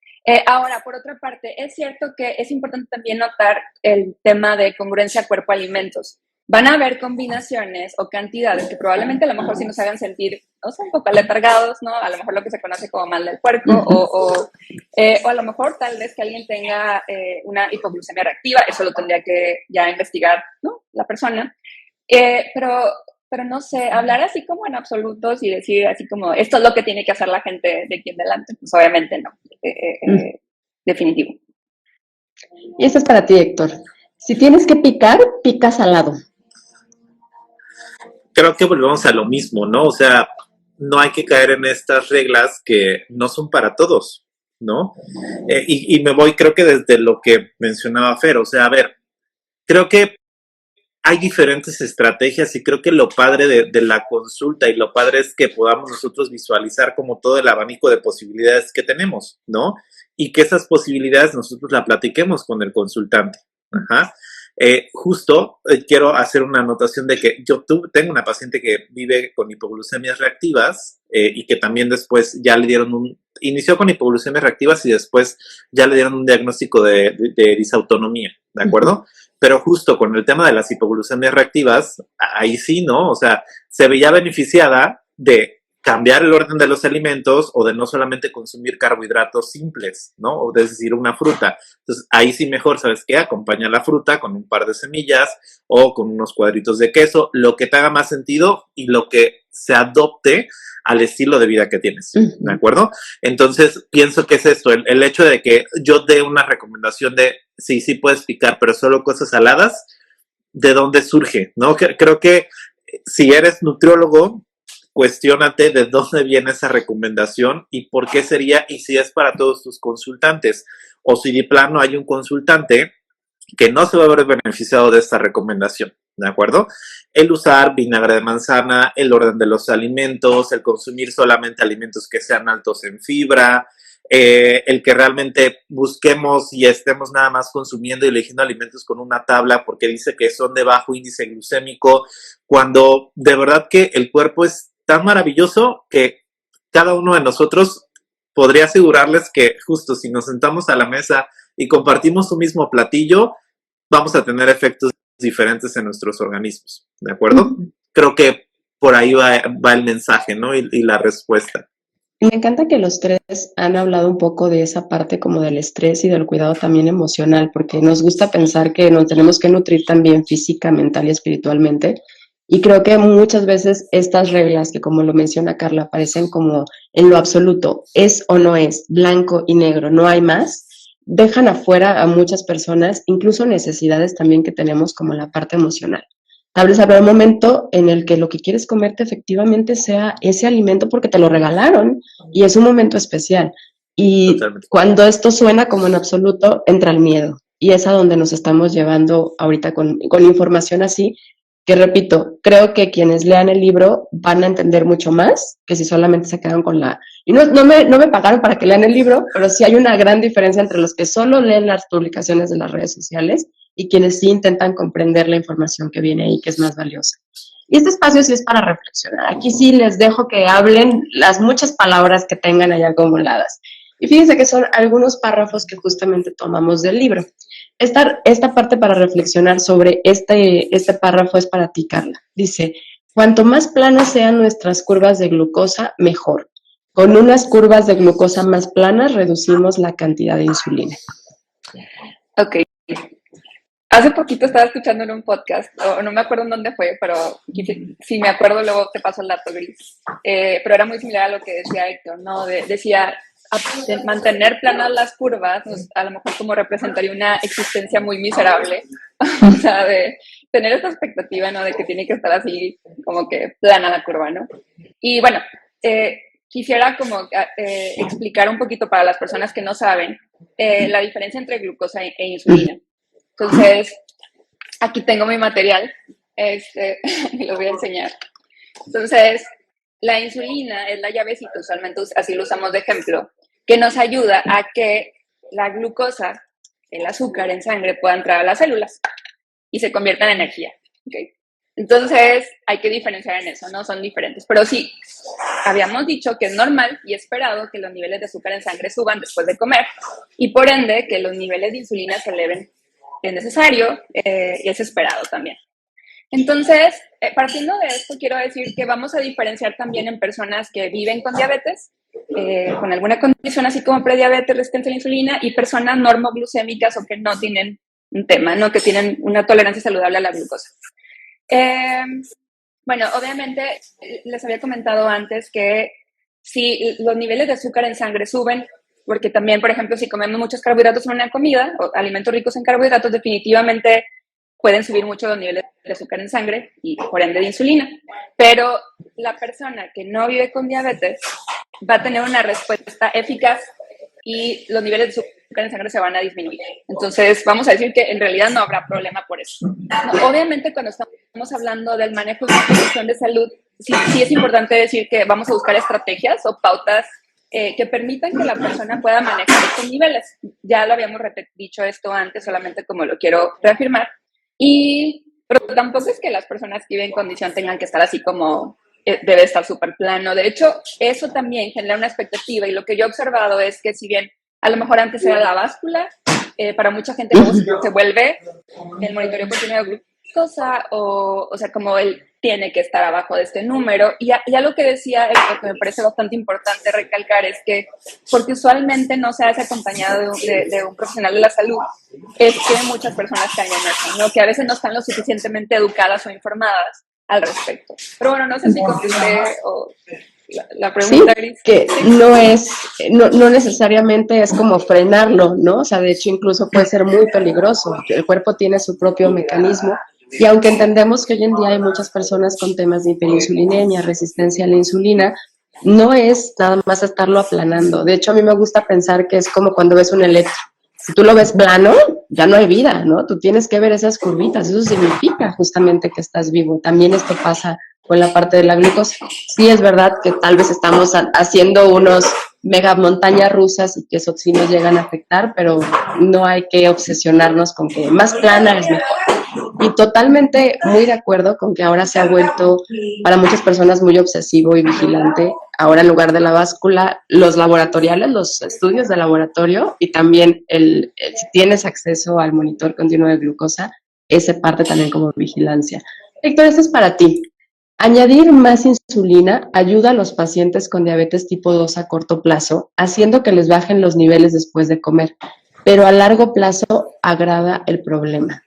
ahora, por otra parte, es cierto que es importante también notar el tema de congruencia cuerpo-alimentos. Van a haber combinaciones o cantidades que probablemente a lo mejor sí nos hagan sentir, o sea, un poco aletargados, ¿no? A lo mejor lo que se conoce como mal del puerco, o a lo mejor tal vez que alguien tenga una hipoglucemia reactiva, eso lo tendría que ya investigar, ¿no? La persona. Pero no sé, hablar así como en absolutos y decir así como, esto es lo que tiene que hacer la gente de aquí en adelante, pues obviamente no. Definitivo. Y esto es para ti, Héctor. Si tienes que picar, pica salado. Creo que volvemos a lo mismo, ¿no? O sea, no hay que caer en estas reglas que no son para todos. ¿no? Y me voy, creo que desde lo que mencionaba Fer, o sea, a ver, creo que hay diferentes estrategias y creo que lo padre de la consulta y lo padre es que podamos nosotros visualizar como todo el abanico de posibilidades que tenemos, ¿no? Y que esas posibilidades nosotros la platiquemos con el consultante. Ajá. Justo quiero hacer una anotación de que yo tengo una paciente que vive con hipoglucemias reactivas y que también después ya le dieron inició con hipoglucemias reactivas y después ya le dieron un diagnóstico de disautonomía, ¿de acuerdo? Pero justo con el tema de las hipoglucemias reactivas, ahí sí, ¿no? O sea, se veía beneficiada de cambiar el orden de los alimentos o de no solamente consumir carbohidratos simples, ¿no? O de decir una fruta. Entonces, ahí sí mejor, ¿sabes qué? Acompaña la fruta con un par de semillas o con unos cuadritos de queso, lo que te haga más sentido y lo que se adopte al estilo de vida que tienes, ¿de acuerdo? Entonces, pienso que es esto, el hecho de que yo dé una recomendación de, sí puedes picar, pero solo cosas saladas, ¿de dónde surge? ¿No? Creo que si eres nutriólogo, cuestiónate de dónde viene esa recomendación y por qué sería, y si es para todos tus consultantes, o si de plano hay un consultante que no se va a ver beneficiado de esta recomendación, ¿de acuerdo? El usar vinagre de manzana, el orden de los alimentos, el consumir solamente alimentos que sean altos en fibra, el que realmente busquemos y estemos nada más consumiendo y eligiendo alimentos con una tabla porque dice que son de bajo índice glucémico, cuando de verdad que el cuerpo es tan maravilloso que cada uno de nosotros podría asegurarles que justo si nos sentamos a la mesa y compartimos un mismo platillo, vamos a tener efectos diferentes en nuestros organismos, ¿de acuerdo? Creo que por ahí va el mensaje, ¿no? Y la respuesta. Me encanta que los tres han hablado un poco de esa parte como del estrés y del cuidado también emocional, porque nos gusta pensar que nos tenemos que nutrir también física, mental y espiritualmente. Y creo que muchas veces estas reglas que, como lo menciona Carla, parecen como en lo absoluto, es o no es, blanco y negro, no hay más, dejan afuera a muchas personas, incluso necesidades también que tenemos como la parte emocional. Tal vez habrá un momento en el que lo que quieres comerte efectivamente sea ese alimento porque te lo regalaron y es un momento especial. Y totalmente. Cuando esto suena como en absoluto, entra el miedo. Y es a donde nos estamos llevando ahorita con información así, que repito, creo que quienes lean el libro van a entender mucho más que si solamente se quedan con la... Y no me pagaron para que lean el libro, pero sí hay una gran diferencia entre los que solo leen las publicaciones de las redes sociales y quienes sí intentan comprender la información que viene ahí, que es más valiosa. Y este espacio sí es para reflexionar. Aquí sí les dejo que hablen las muchas palabras que tengan ahí acumuladas. Y fíjense que son algunos párrafos que justamente tomamos del libro. Esta parte para reflexionar sobre este párrafo es para ti, Carla. Dice, cuanto más planas sean nuestras curvas de glucosa, mejor. Con unas curvas de glucosa más planas, reducimos la cantidad de insulina. Ok. Hace poquito estaba escuchando en un podcast, o no me acuerdo en dónde fue, pero si me acuerdo luego te paso el dato, Gris. Pero era muy similar a lo que decía Héctor, ¿no? Decía, de mantener planas las curvas, pues, a lo mejor como representaría una existencia muy miserable, o sea, de tener esta expectativa, ¿no? De que tiene que estar así, como que plana la curva, ¿no? Y bueno, quisiera como explicar un poquito para las personas que no saben la diferencia entre glucosa e insulina. Entonces, aquí tengo mi material, y lo voy a enseñar. Entonces, la insulina es la llavecita, usualmente así lo usamos de ejemplo, que nos ayuda a que la glucosa, el azúcar en sangre, pueda entrar a las células y se convierta en energía. ¿Okay? Entonces, hay que diferenciar en eso, ¿no? Son diferentes. Pero sí, habíamos dicho que es normal y esperado que los niveles de azúcar en sangre suban después de comer y por ende que los niveles de insulina se eleven. Es necesario y es esperado también. Entonces, partiendo de esto, quiero decir que vamos a diferenciar también en personas que viven con diabetes, con alguna condición así como prediabetes, resistencia a la insulina, y personas normoglucémicas o que no tienen un tema, ¿no? Que tienen una tolerancia saludable a la glucosa. Bueno, obviamente, les había comentado antes que si los niveles de azúcar en sangre suben, porque también, por ejemplo, si comemos muchos carbohidratos en una comida o alimentos ricos en carbohidratos, definitivamente pueden subir mucho los niveles de azúcar en sangre y por ende de insulina. Pero la persona que no vive con diabetes va a tener una respuesta eficaz y los niveles de azúcar en sangre se van a disminuir. Entonces, vamos a decir que en realidad no habrá problema por eso. No, obviamente, cuando estamos hablando del manejo de una condición de salud, sí es importante decir que vamos a buscar estrategias o pautas que permitan que la persona pueda manejar estos niveles. Ya lo habíamos dicho esto antes, solamente como lo quiero reafirmar. Pero tampoco es que las personas que viven en condición tengan que estar así como debe estar súper plano. De hecho, eso también genera una expectativa, y lo que yo he observado es que si bien a lo mejor antes era la báscula, para mucha gente luego se vuelve el monitoreo continuo de glucosa, o sea, como él tiene que estar abajo de este número. Y algo que decía, lo que me parece bastante importante recalcar, es que, porque usualmente no se hace acompañado de un profesional de la salud, es que muchas personas caen en eso, ¿no? Que a veces no están lo suficientemente educadas o informadas al respecto. Pero bueno, no sé si contesté o la pregunta, sí, Gris. que no necesariamente es como frenarlo, ¿no? O sea, de hecho incluso puede ser muy peligroso. El cuerpo tiene su propio mecanismo, y aunque entendemos que hoy en día hay muchas personas con temas de hiperinsulinemia, resistencia a la insulina, no es nada más estarlo aplanando. De hecho, a mí me gusta pensar que es como cuando ves un electro. Si tú lo ves plano, ya no hay vida, ¿no? Tú tienes que ver esas curvitas. Eso significa justamente que estás vivo. También esto pasa con la parte de la glucosa. Sí es verdad que tal vez estamos haciendo unos mega montañas rusas y que eso sí nos llegan a afectar, pero no hay que obsesionarnos con que más plana es mejor. Y totalmente muy de acuerdo con que ahora se ha vuelto para muchas personas muy obsesivo y vigilante. Ahora, en lugar de la báscula, los laboratoriales, los estudios de laboratorio, y también si tienes acceso al monitor continuo de glucosa, ese parte también como vigilancia. Héctor, esto es para ti. Añadir más insulina ayuda a los pacientes con diabetes tipo 2 a corto plazo, haciendo que les bajen los niveles después de comer, pero a largo plazo agrava el problema.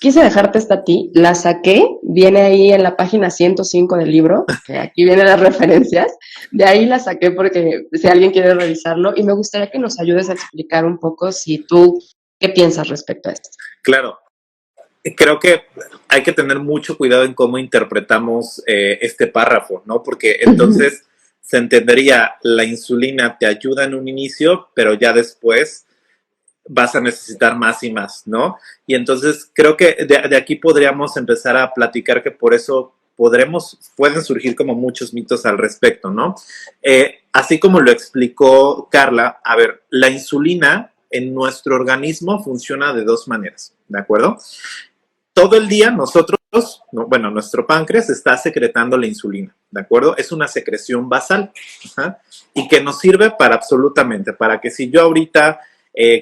Quise dejarte esta a ti, la saqué, viene ahí en la página 105 del libro, que aquí vienen las referencias, de ahí la saqué porque si alguien quiere revisarlo, y me gustaría que nos ayudes a explicar un poco si tú, ¿qué piensas respecto a esto? Claro, creo que hay que tener mucho cuidado en cómo interpretamos este párrafo, ¿no? Porque entonces se entendería, la insulina te ayuda en un inicio, pero ya después vas a necesitar más y más, ¿no? Y entonces creo que de aquí podríamos empezar a platicar que por eso pueden surgir como muchos mitos al respecto, ¿no? Así como lo explicó Carla, a ver, la insulina en nuestro organismo funciona de dos maneras, ¿de acuerdo? Todo el día nosotros, nuestro páncreas está secretando la insulina, ¿de acuerdo? Es una secreción basal, ¿ajá? Y que nos sirve para absolutamente, para que si yo ahorita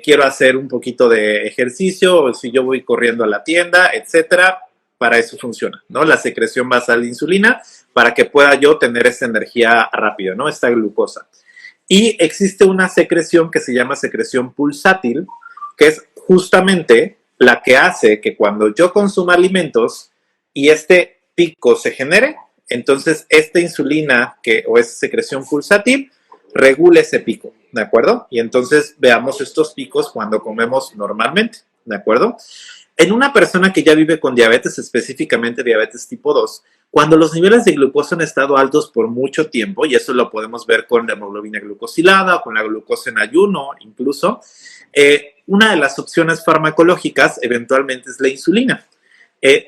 quiero hacer un poquito de ejercicio, o si yo voy corriendo a la tienda, etcétera, para eso funciona, ¿no? La secreción basal de insulina, para que pueda yo tener esta energía rápida, ¿no? Esta glucosa. Y existe una secreción que se llama secreción pulsátil, que es justamente la que hace que cuando yo consuma alimentos y este pico se genere, entonces esta insulina o esa secreción pulsátil regule ese pico, ¿de acuerdo? Y entonces veamos estos picos cuando comemos normalmente, ¿de acuerdo? En una persona que ya vive con diabetes, específicamente diabetes tipo 2, cuando los niveles de glucosa han estado altos por mucho tiempo, y eso lo podemos ver con la hemoglobina glucosilada o con la glucosa en ayuno incluso, una de las opciones farmacológicas eventualmente es la insulina.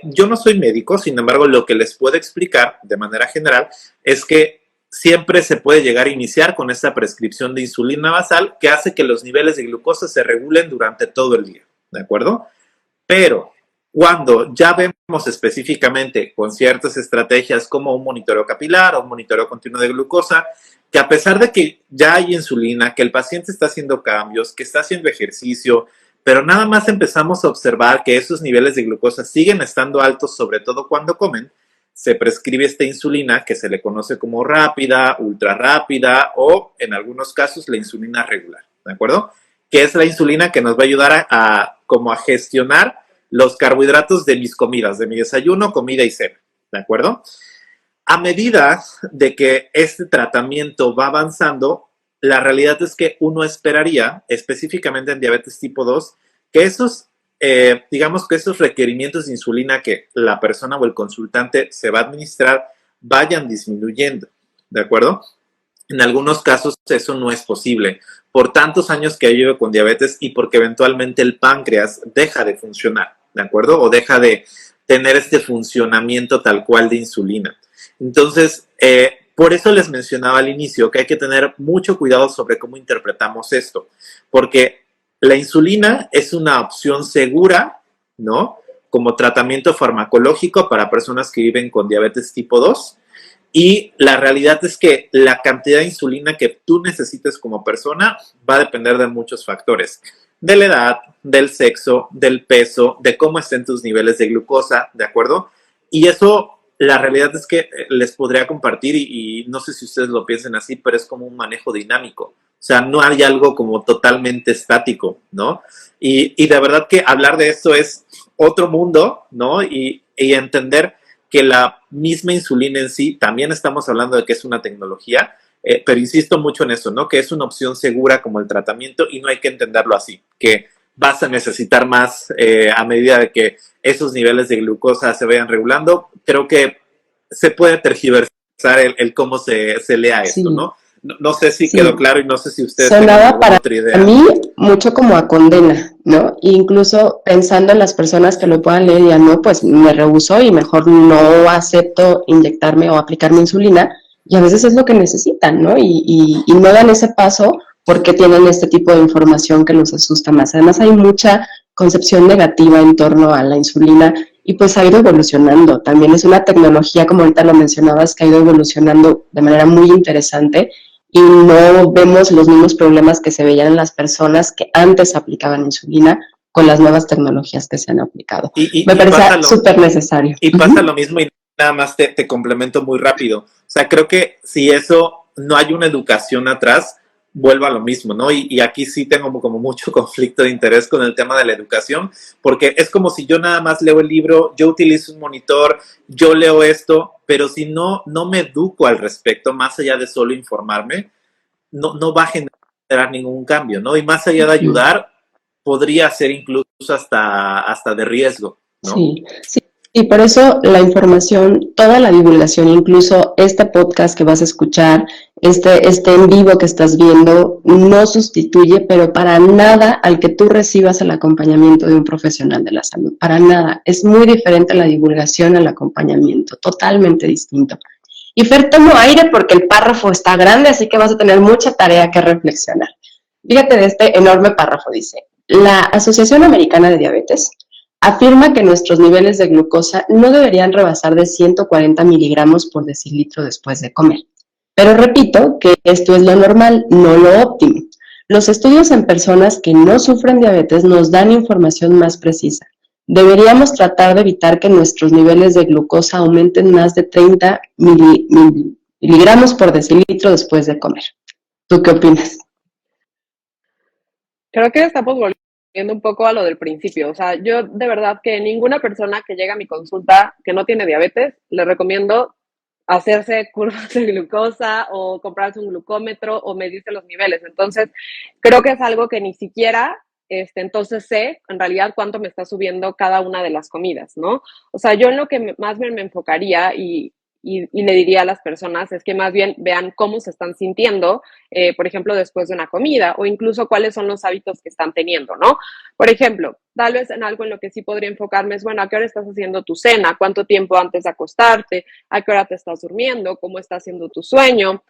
Yo no soy médico, sin embargo, lo que les puedo explicar de manera general es que siempre se puede llegar a iniciar con esta prescripción de insulina basal que hace que los niveles de glucosa se regulen durante todo el día, ¿de acuerdo? Pero cuando ya vemos específicamente con ciertas estrategias como un monitoreo capilar o un monitoreo continuo de glucosa, que a pesar de que ya hay insulina, que el paciente está haciendo cambios, que está haciendo ejercicio, pero nada más empezamos a observar que esos niveles de glucosa siguen estando altos, sobre todo cuando comen, se prescribe esta insulina que se le conoce como rápida, ultra rápida o en algunos casos la insulina regular, ¿de acuerdo? Que es la insulina que nos va a ayudar a gestionar los carbohidratos de mis comidas, de mi desayuno, comida y cena, ¿de acuerdo? A medida de que este tratamiento va avanzando, la realidad es que uno esperaría, específicamente en diabetes tipo 2, que digamos que esos requerimientos de insulina que la persona o el consultante se va a administrar vayan disminuyendo, ¿de acuerdo? En algunos casos eso no es posible por tantos años que vive con diabetes y porque eventualmente el páncreas deja de funcionar, ¿de acuerdo? O deja de tener este funcionamiento tal cual de insulina. Entonces, por eso les mencionaba al inicio que hay que tener mucho cuidado sobre cómo interpretamos esto, porque la insulina es una opción segura, ¿no? Como tratamiento farmacológico para personas que viven con diabetes tipo 2. Y la realidad es que la cantidad de insulina que tú necesites como persona va a depender de muchos factores. De la edad, del sexo, del peso, de cómo estén tus niveles de glucosa, ¿de acuerdo? Y eso, la realidad es que les podría compartir y no sé si ustedes lo piensen así, pero es como un manejo dinámico. O sea, no hay algo como totalmente estático, ¿no? Y de verdad que hablar de esto es otro mundo, ¿no? Y entender que la misma insulina en sí, también estamos hablando de que es una tecnología, pero insisto mucho en eso, ¿no? Que es una opción segura como el tratamiento y no hay que entenderlo así, que vas a necesitar más a medida de que esos niveles de glucosa se vayan regulando. Creo que se puede tergiversar el cómo se lea esto, Sí. ¿no? No sé si Sí. quedó claro y no sé si ustedes Sonaba tienen alguna para otra idea. mí mucho como a condena, ¿no? E incluso pensando en las personas que lo puedan leer y digan, no, pues me rehusó y mejor no acepto inyectarme o aplicarme insulina, y a veces es lo que necesitan, ¿no? Y no dan ese paso porque tienen este tipo de información que los asusta más. Además hay mucha concepción negativa en torno a la insulina y pues ha ido evolucionando. También es una tecnología, como ahorita lo mencionabas, que ha ido evolucionando de manera muy interesante y no vemos los mismos problemas que se veían en las personas que antes aplicaban insulina con las nuevas tecnologías que se han aplicado. Me parece súper necesario. Y pasa lo mismo y nada más te complemento muy rápido. O sea, creo que si eso no hay una educación atrás, vuelvo a lo mismo, ¿no? Y aquí sí tengo como mucho conflicto de interés con el tema de la educación, porque es como si yo nada más leo el libro, yo utilizo un monitor, yo leo esto, pero si no me educo al respecto, más allá de solo informarme, no va a generar ningún cambio, ¿no? Y más allá de ayudar, podría ser incluso hasta de riesgo, ¿no? Sí, sí. Y por eso la información, toda la divulgación, incluso este podcast que vas a escuchar, este en vivo que estás viendo, no sustituye, pero para nada al que tú recibas el acompañamiento de un profesional de la salud. Para nada. Es muy diferente la divulgación al acompañamiento, totalmente distinto. Y Fer, tomo aire porque el párrafo está grande, así que vas a tener mucha tarea que reflexionar. Fíjate de este enorme párrafo, dice, la Asociación Americana de Diabetes afirma que nuestros niveles de glucosa no deberían rebasar de 140 miligramos por decilitro después de comer. Pero repito que esto es lo normal, no lo óptimo. Los estudios en personas que no sufren diabetes nos dan información más precisa. Deberíamos tratar de evitar que nuestros niveles de glucosa aumenten más de 30 miligramos por decilitro después de comer. ¿Tú qué opinas? Creo que estamos volviendo un poco a lo del principio. O sea, yo de verdad que ninguna persona que llega a mi consulta que no tiene diabetes, le recomiendo hacerse curvas de glucosa o comprarse un glucómetro o medirse los niveles. Entonces, creo que es algo que ni siquiera, entonces sé en realidad cuánto me está subiendo cada una de las comidas, ¿no? O sea, yo en lo que más me enfocaría y le diría a las personas es que más bien vean cómo se están sintiendo, por ejemplo, después de una comida o incluso cuáles son los hábitos que están teniendo, ¿no? Por ejemplo, tal vez en algo en lo que sí podría enfocarme es, bueno, ¿a qué hora estás haciendo tu cena? ¿Cuánto tiempo antes de acostarte? ¿A qué hora te estás durmiendo? ¿Cómo está haciendo tu sueño?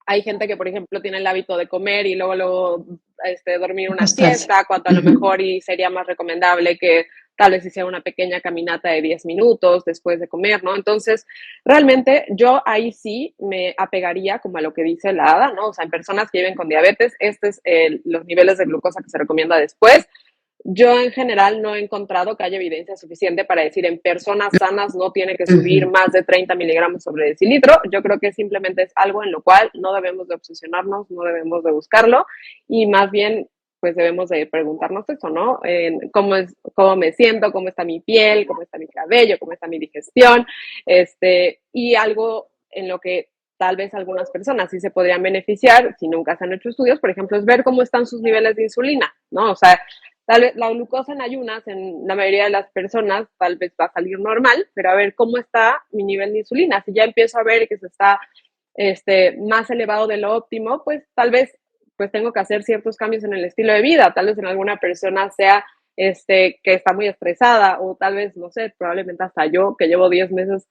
Hay gente que, por ejemplo, tiene el hábito de comer y luego dormir una siesta, cuando a lo mejor y sería más recomendable que tal vez hiciera una pequeña caminata de 10 minutos después de comer, ¿no? Entonces, realmente yo ahí sí me apegaría como a lo que dice la ADA, ¿no? O sea, en personas que viven con diabetes, los niveles de glucosa que se recomienda después. Yo en general no he encontrado que haya evidencia suficiente para decir en personas sanas no tiene que subir más de 30 miligramos sobre decilitro. Yo creo que simplemente es algo en lo cual no debemos de obsesionarnos, no debemos de buscarlo y más bien pues debemos de preguntarnos eso, ¿no? Cómo me siento, cómo está mi piel, cómo está mi cabello, cómo está mi digestión, y algo en lo que tal vez algunas personas sí se podrían beneficiar si nunca se han hecho estudios, por ejemplo, es ver cómo están sus niveles de insulina, ¿no? O sea, tal vez la glucosa en ayunas en la mayoría de las personas tal vez va a salir normal, pero a ver cómo está mi nivel de insulina. Si ya empiezo a ver que se está más elevado de lo óptimo, pues tal vez pues tengo que hacer ciertos cambios en el estilo de vida. Tal vez en alguna persona sea que está muy estresada, o tal vez, no sé, probablemente hasta yo, que llevo 10 meses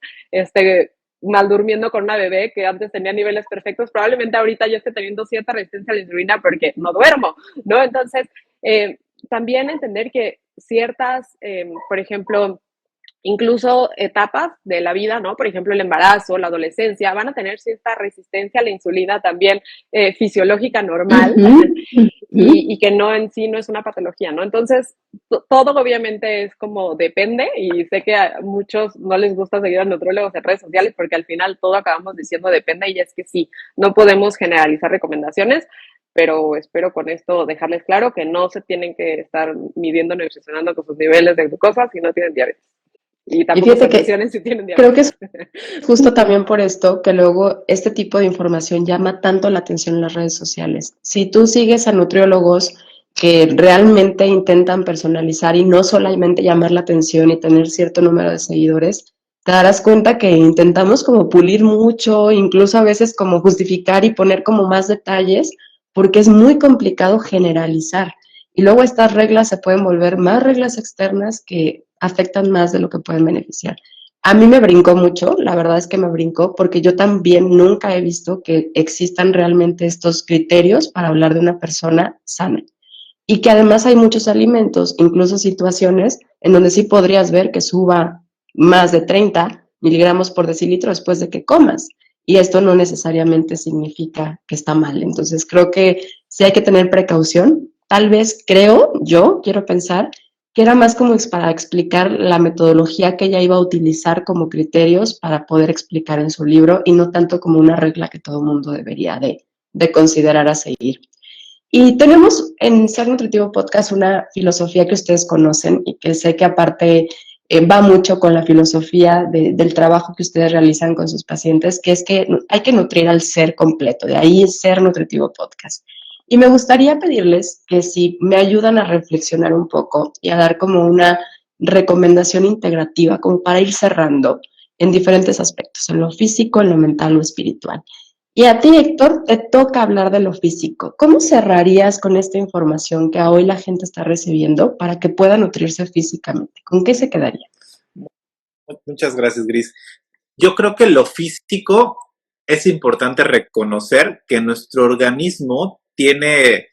mal durmiendo con una bebé que antes tenía niveles perfectos, probablemente ahorita yo esté teniendo cierta resistencia a la insulina porque no duermo, ¿no? Entonces, también entender que ciertas, por ejemplo, incluso etapas de la vida, ¿no? Por ejemplo, el embarazo, la adolescencia, van a tener cierta resistencia a la insulina también fisiológica normal y que no en sí no es una patología, ¿no? Entonces, todo obviamente es como depende, y sé que a muchos no les gusta seguir a nutriólogos en redes sociales porque al final todo acabamos diciendo depende, y es que sí, no podemos generalizar recomendaciones, pero espero con esto dejarles claro que no se tienen que estar midiendo ni obsesionando con sus niveles de glucosa si no tienen diabetes. Y Y tampoco se fíjate que obsesionen si tienen creo que diabetes. es justo también por esto que luego este tipo de información llama tanto la atención en las redes sociales. Si tú sigues a nutriólogos que realmente intentan personalizar y no solamente llamar la atención y tener cierto número de seguidores, te darás cuenta que intentamos como pulir mucho, incluso a veces como justificar y poner como más detalles, porque es muy complicado generalizar. Y luego estas reglas se pueden volver más reglas externas que afectan más de lo que pueden beneficiar. A mí me brincó mucho, la verdad es que me brincó, porque yo también nunca he visto que existan realmente estos criterios para hablar de una persona sana. Y que además hay muchos alimentos, incluso situaciones, en donde sí podrías ver que suba más de 30 miligramos por decilitro después de que comas. Y esto no necesariamente significa que está mal. Entonces creo que sí hay que tener precaución. Tal vez quiero pensar, que era más como para explicar la metodología que ella iba a utilizar como criterios para poder explicar en su libro, y no tanto como una regla que todo el mundo debería de considerar a seguir. Y tenemos en Ser Nutritivo Podcast una filosofía que ustedes conocen y que sé que aparte va mucho con la filosofía del trabajo que ustedes realizan con sus pacientes, que es que hay que nutrir al ser completo, de ahí Ser Nutritivo Podcast. Y me gustaría pedirles que si me ayudan a reflexionar un poco y a dar como una recomendación integrativa, como para ir cerrando en diferentes aspectos, en lo físico, en lo mental o espiritual. Y a ti, Héctor, te toca hablar de lo físico. ¿Cómo cerrarías con esta información que hoy la gente está recibiendo para que pueda nutrirse físicamente? ¿Con qué se quedaría? Muchas gracias, Gris. Yo creo que lo físico es importante reconocer que nuestro organismo tiene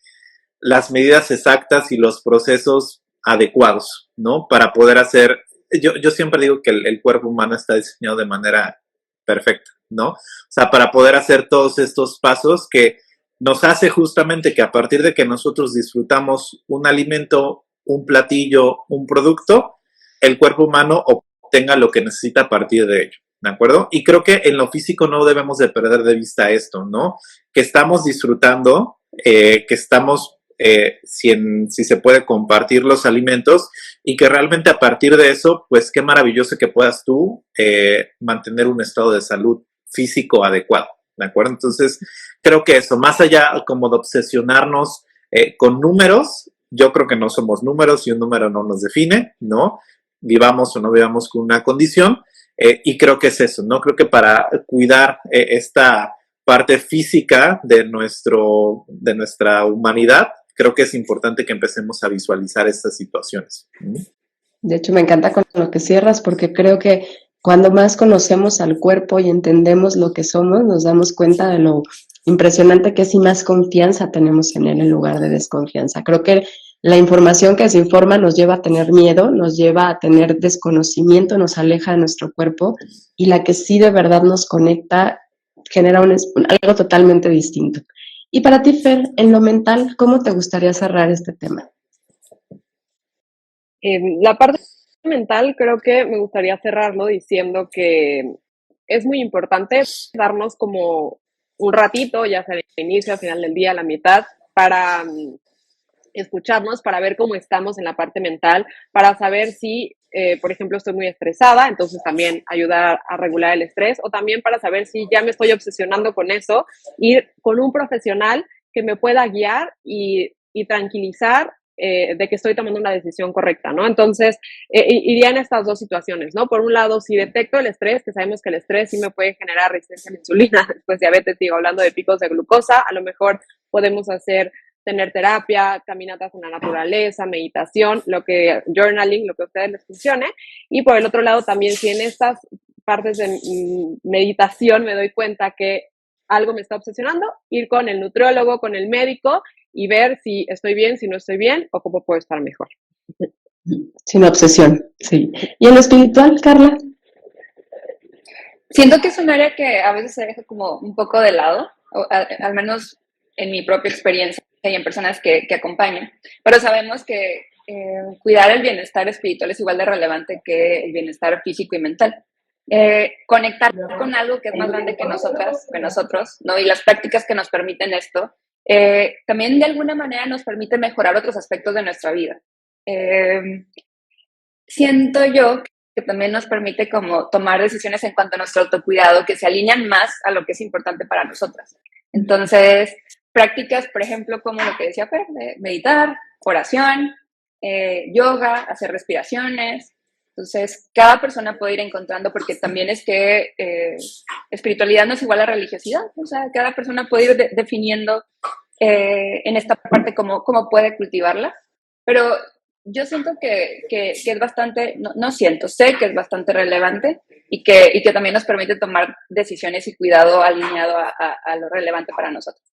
las medidas exactas y los procesos adecuados, ¿no? Para poder hacer, yo siempre digo que el cuerpo humano está diseñado de manera perfecta, ¿no? O sea, para poder hacer todos estos pasos que nos hace justamente que a partir de que nosotros disfrutamos un alimento, un platillo, un producto, el cuerpo humano obtenga lo que necesita a partir de ello. ¿De acuerdo? Y creo que en lo físico no debemos de perder de vista esto, ¿no? Que estamos disfrutando, que estamos, si se puede, compartir los alimentos, y que realmente a partir de eso, pues qué maravilloso que puedas tú mantener un estado de salud físico adecuado, ¿de acuerdo? Entonces, creo que eso, más allá como de obsesionarnos con números, yo creo que no somos números y un número no nos define, ¿no? Vivamos o no vivamos con una condición. Y creo que es eso, ¿no? Creo que para cuidar esta parte física de nuestra humanidad, creo que es importante que empecemos a visualizar estas situaciones. De hecho, me encanta con lo que cierras, porque creo que cuando más conocemos al cuerpo y entendemos lo que somos, nos damos cuenta de lo impresionante que es y más confianza tenemos en él en lugar de desconfianza. Creo que la información que se informa nos lleva a tener miedo, nos lleva a tener desconocimiento, nos aleja de nuestro cuerpo, y la que sí de verdad nos conecta genera algo totalmente distinto. Y para ti, Fer, en lo mental, ¿cómo te gustaría cerrar este tema? La parte mental creo que me gustaría cerrarlo diciendo que es muy importante darnos como un ratito, ya sea al inicio, al final del día, a la mitad, para escucharnos, para ver cómo estamos en la parte mental, para saber si, por ejemplo, estoy muy estresada, entonces también ayudar a regular el estrés, o también para saber si ya me estoy obsesionando con eso, ir con un profesional que me pueda guiar y tranquilizar de que estoy tomando una decisión correcta, ¿no? Entonces, iría en estas dos situaciones, ¿no? Por un lado, si detecto el estrés, que sabemos que el estrés sí me puede generar resistencia a la insulina, después diabetes, digo, hablando de picos de glucosa, a lo mejor podemos tener terapia, caminatas en la naturaleza, meditación, journaling, lo que a ustedes les funcione. Y por el otro lado, también si en estas partes de meditación me doy cuenta que algo me está obsesionando, ir con el nutriólogo, con el médico y ver si estoy bien, si no estoy bien o cómo puedo estar mejor. Sin obsesión, sí. ¿Y en lo espiritual, Carla? Siento que es un área que a veces se deja como un poco de lado, o al menos en mi propia experiencia y en personas que acompañan, pero sabemos que cuidar el bienestar espiritual es igual de relevante que el bienestar físico y mental. Conectar con algo que es más grande que nosotros, ¿no? Y las prácticas que nos permiten esto, también de alguna manera nos permite mejorar otros aspectos de nuestra vida. Siento yo que también nos permite como tomar decisiones en cuanto a nuestro autocuidado que se alinean más a lo que es importante para nosotras. Entonces, prácticas, por ejemplo, como lo que decía Fer, de meditar, oración, yoga, hacer respiraciones. Entonces, cada persona puede ir encontrando, porque también es que espiritualidad no es igual a religiosidad. O sea, cada persona puede ir definiendo en esta parte cómo puede cultivarla. Pero yo siento que es bastante, no siento, sé que es bastante relevante y que también nos permite tomar decisiones y cuidado alineado a lo relevante para nosotros.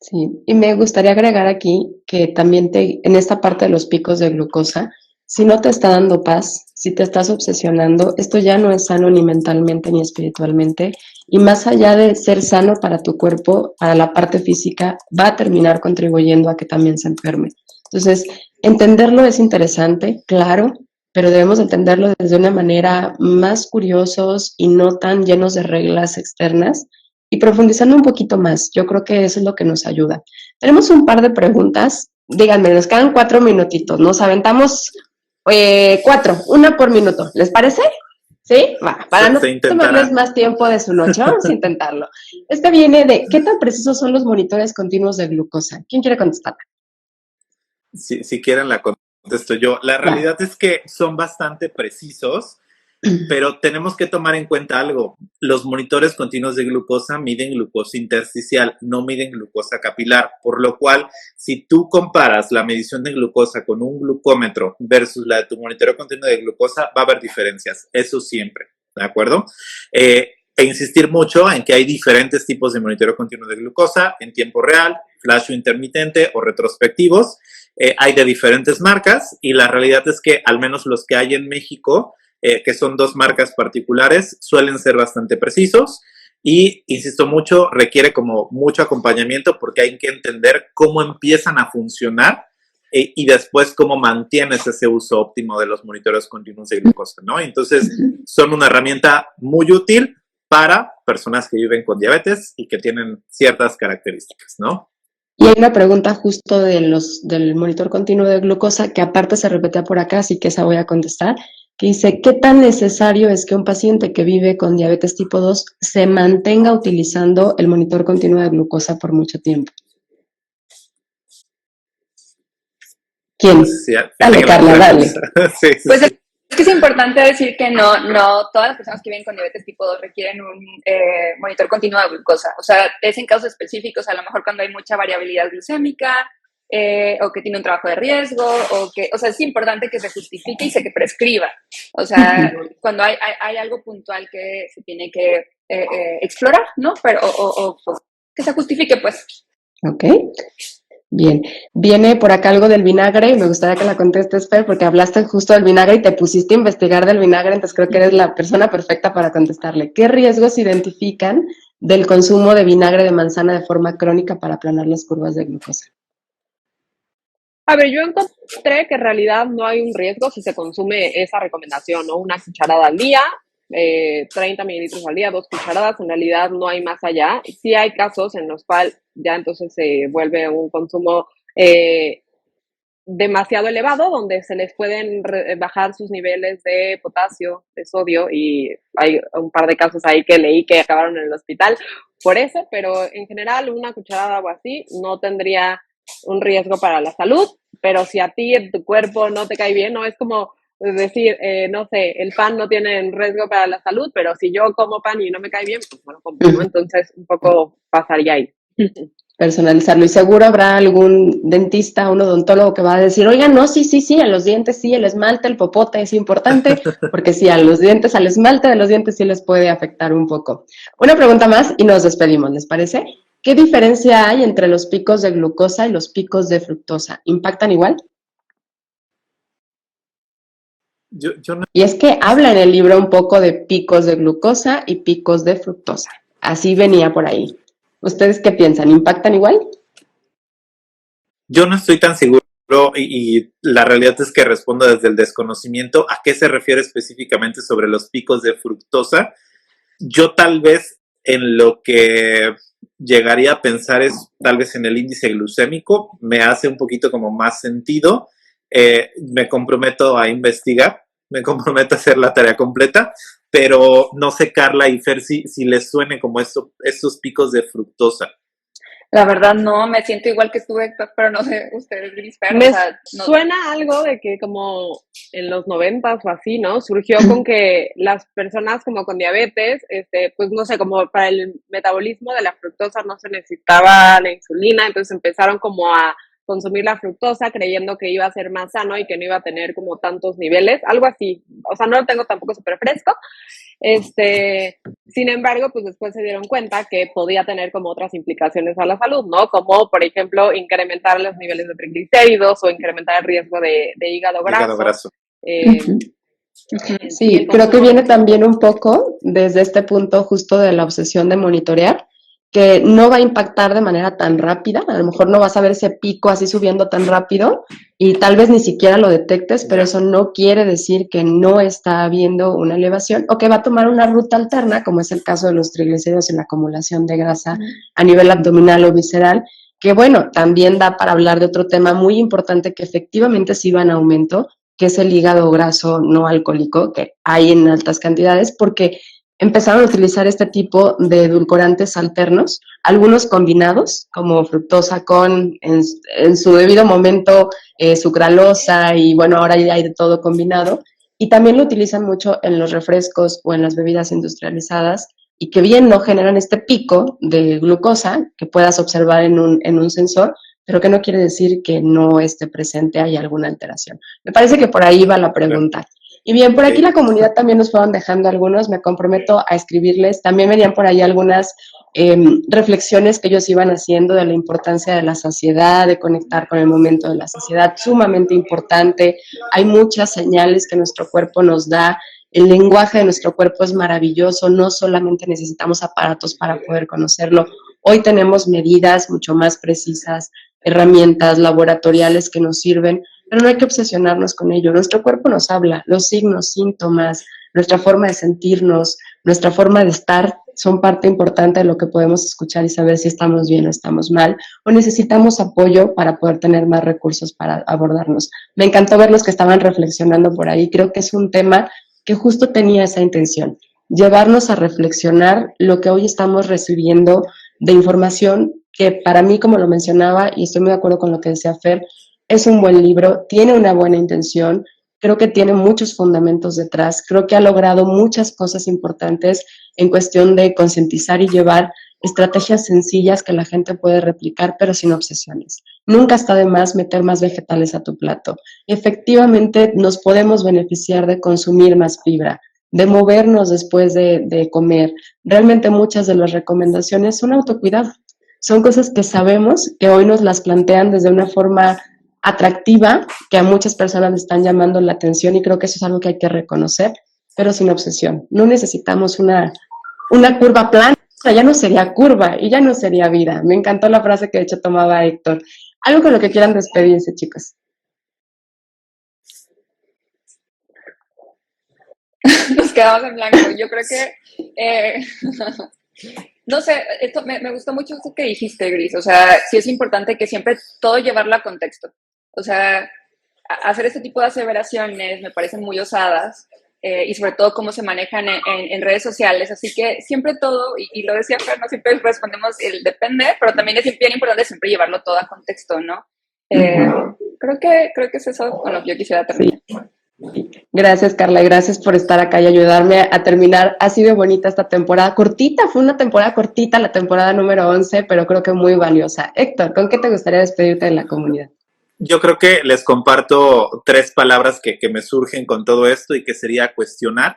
Sí, y me gustaría agregar aquí que también en esta parte de los picos de glucosa, si no te está dando paz, si te estás obsesionando, esto ya no es sano ni mentalmente ni espiritualmente, y más allá de ser sano para tu cuerpo, para la parte física, va a terminar contribuyendo a que también se enferme. Entonces, entenderlo es interesante, claro, pero debemos entenderlo desde una manera más curiosos y no tan llenos de reglas externas, y profundizando un poquito más. Yo creo que eso es lo que nos ayuda. Tenemos un par de preguntas. Díganme, nos quedan 4 minutitos. Nos aventamos 4, una por minuto. ¿Les parece? ¿Sí? Va. Para no tomarles más tiempo de su noche, vamos a intentarlo. Este viene de, ¿qué tan precisos son los monitores continuos de glucosa? ¿Quién quiere contestar? Si quieren la contesto yo. La realidad es que son bastante precisos, pero tenemos que tomar en cuenta algo. Los monitores continuos de glucosa miden glucosa intersticial, no miden glucosa capilar, por lo cual, si tú comparas la medición de glucosa con un glucómetro versus la de tu monitoreo continuo de glucosa, va a haber diferencias, eso siempre, ¿de acuerdo? E insistir mucho en que hay diferentes tipos de monitoreo continuo de glucosa, en tiempo real, flash o intermitente o retrospectivos. Hay de diferentes marcas y la realidad es que al menos los que hay en México, que son 2 marcas particulares, suelen ser bastante precisos y, insisto mucho, requiere como mucho acompañamiento porque hay que entender cómo empiezan a funcionar y después cómo mantienes ese uso óptimo de los monitoreos continuos de glucosa, ¿no? Entonces, son una herramienta muy útil para personas que viven con diabetes y que tienen ciertas características, ¿no? Y hay una pregunta justo del monitor continuo de glucosa que aparte se repetía por acá, así que esa voy a contestar, que dice, ¿qué tan necesario es que un paciente que vive con diabetes tipo 2 se mantenga utilizando el monitor continuo de glucosa por mucho tiempo? ¿Quién? Sí, dale, Carla, dale. Sí. Pues es que es importante decir que no todas las personas que viven con diabetes tipo 2 requieren un monitor continuo de glucosa. O sea, es en casos específicos, a lo mejor cuando hay mucha variabilidad glucémica, o que tiene un trabajo de riesgo, o sea, es importante que se justifique y se prescriba. O sea, cuando hay algo puntual que se tiene que explorar, ¿no? Pero, pues, que se justifique, pues. Ok. Bien, viene por acá algo del vinagre y me gustaría que la contestes, Fer, porque hablaste justo del vinagre y te pusiste a investigar del vinagre, entonces creo que eres la persona perfecta para contestarle. ¿Qué riesgos identifican del consumo de vinagre de manzana de forma crónica para aplanar las curvas de glucosa? A ver, yo encontré que en realidad no hay un riesgo si se consume esa recomendación, ¿no? Una cucharada al día, 30 mililitros al día, 2 cucharadas, en realidad no hay más allá. Sí hay casos en los cuales ya entonces se vuelve un consumo demasiado elevado, donde se les pueden bajar sus niveles de potasio, de sodio, y hay un par de casos ahí que leí que acabaron en el hospital por eso, pero en general una cucharada o así no tendría un riesgo para la salud. pero si a ti en tu cuerpo no te cae bien, no es como decir, no sé, el pan no tiene riesgo para la salud, pero si yo como pan y no me cae bien, pues no lo como, ¿no? Entonces, un poco pasaría ahí. Personalizarlo. Y seguro habrá algún dentista, un odontólogo que va a decir, oiga, no, sí, a los dientes sí, el esmalte, el popote es importante, porque sí, a los dientes, al esmalte de los dientes sí les puede afectar un poco. Una pregunta más y nos despedimos, ¿les parece? ¿Qué diferencia hay entre los picos de glucosa y los picos de fructosa? ¿Impactan igual? Yo no. Y es que habla en el libro un poco de picos de glucosa y picos de fructosa. Así venía por ahí. ¿Ustedes qué piensan? ¿Impactan igual? Yo no estoy tan seguro y la realidad es que respondo desde el desconocimiento. ¿A qué se refiere específicamente sobre los picos de fructosa? Yo tal vez en lo que llegaría a pensar es tal vez en el índice glucémico. Me hace un poquito como más sentido. Me comprometo a investigar, me comprometo a hacer la tarea completa, pero no sé, Carla y Fer, si les suene como estos picos de fructosa. La verdad no, me siento igual que tú, Héctor, pero no sé, ustedes, Gris, pero, Me o sea, no. suena algo de que como en los 90s o así, ¿no? Surgió con que las personas como con diabetes, pues no sé, como para el metabolismo de la fructosa no se necesitaba la insulina, entonces empezaron como a consumir la fructosa creyendo que iba a ser más sano y que no iba a tener como tantos niveles, algo así. O sea, no lo tengo tampoco súper fresco. Sin embargo, pues después se dieron cuenta que podía tener como otras implicaciones a la salud, ¿no? Como, por ejemplo, incrementar los niveles de triglicéridos o incrementar el riesgo de hígado graso. Hígado graso. Sí, creo que viene también un poco desde este punto justo de la obsesión de monitorear, que no va a impactar de manera tan rápida, a lo mejor no vas a ver ese pico así subiendo tan rápido y tal vez ni siquiera lo detectes, pero eso no quiere decir que no está habiendo una elevación o que va a tomar una ruta alterna, como es el caso de los triglicéridos y la acumulación de grasa a nivel abdominal o visceral, que bueno, también da para hablar de otro tema muy importante que efectivamente sí va en aumento, que es el hígado graso no alcohólico, que hay en altas cantidades, porque empezaron a utilizar este tipo de edulcorantes alternos, algunos combinados, como fructosa con, en su debido momento, sucralosa, y bueno, ahora ya hay de todo combinado, y también lo utilizan mucho en los refrescos o en las bebidas industrializadas, y que bien no generan este pico de glucosa que puedas observar en un sensor, pero que no quiere decir que no esté presente, hay alguna alteración. Me parece que por ahí va la pregunta. Y bien, por aquí la comunidad también nos fueron dejando algunos, me comprometo a escribirles. También venían por ahí algunas reflexiones que ellos iban haciendo de la importancia de la saciedad, de conectar con el momento de la saciedad, sumamente importante. Hay muchas señales que nuestro cuerpo nos da. El lenguaje de nuestro cuerpo es maravilloso, no solamente necesitamos aparatos para poder conocerlo. Hoy tenemos medidas mucho más precisas, herramientas laboratoriales que nos sirven, pero no hay que obsesionarnos con ello. Nuestro cuerpo nos habla, los signos, síntomas, nuestra forma de sentirnos, nuestra forma de estar son parte importante de lo que podemos escuchar y saber si estamos bien o estamos mal, o necesitamos apoyo para poder tener más recursos para abordarnos. Me encantó ver los que estaban reflexionando por ahí. Creo que es un tema que justo tenía esa intención, llevarnos a reflexionar lo que hoy estamos recibiendo de información que para mí, como lo mencionaba, y estoy muy de acuerdo con lo que decía Fer, es un buen libro, tiene una buena intención, creo que tiene muchos fundamentos detrás, creo que ha logrado muchas cosas importantes en cuestión de concientizar y llevar estrategias sencillas que la gente puede replicar, pero sin obsesiones. Nunca está de más meter más vegetales a tu plato. Efectivamente, nos podemos beneficiar de consumir más fibra, de movernos después de comer. Realmente muchas de las recomendaciones son autocuidado. Son cosas que sabemos que hoy nos las plantean desde una forma atractiva, que a muchas personas le están llamando la atención y creo que eso es algo que hay que reconocer, pero sin obsesión. No necesitamos una curva plana, o sea, ya no sería curva y ya no sería vida. Me encantó la frase que de hecho tomaba Héctor. Algo con lo que quieran despedirse, chicos. Nos quedamos en blanco. Yo creo que, no sé, esto me gustó mucho esto que dijiste, Gris. O sea, sí es importante que siempre todo llevarlo a contexto. O sea, hacer este tipo de aseveraciones me parecen muy osadas y sobre todo cómo se manejan en redes sociales. Así que siempre todo, y lo decía Fer, no siempre respondemos el depende, pero también es bien importante siempre llevarlo todo a contexto, ¿no? creo que es eso con lo que yo quisiera terminar. Sí. Gracias, Carla, y gracias por estar acá y ayudarme a terminar. Ha sido bonita esta temporada cortita, fue una temporada cortita, la temporada número 11, pero creo que muy valiosa. Héctor, ¿con qué te gustaría despedirte de la comunidad? Yo creo que les comparto 3 palabras que me surgen con todo esto y que sería cuestionar,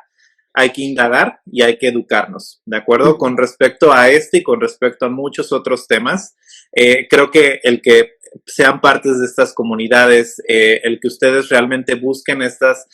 hay que indagar y hay que educarnos, ¿de acuerdo? Con respecto a este y con respecto a muchos otros temas, creo que el que sean partes de estas comunidades, el que ustedes realmente busquen estas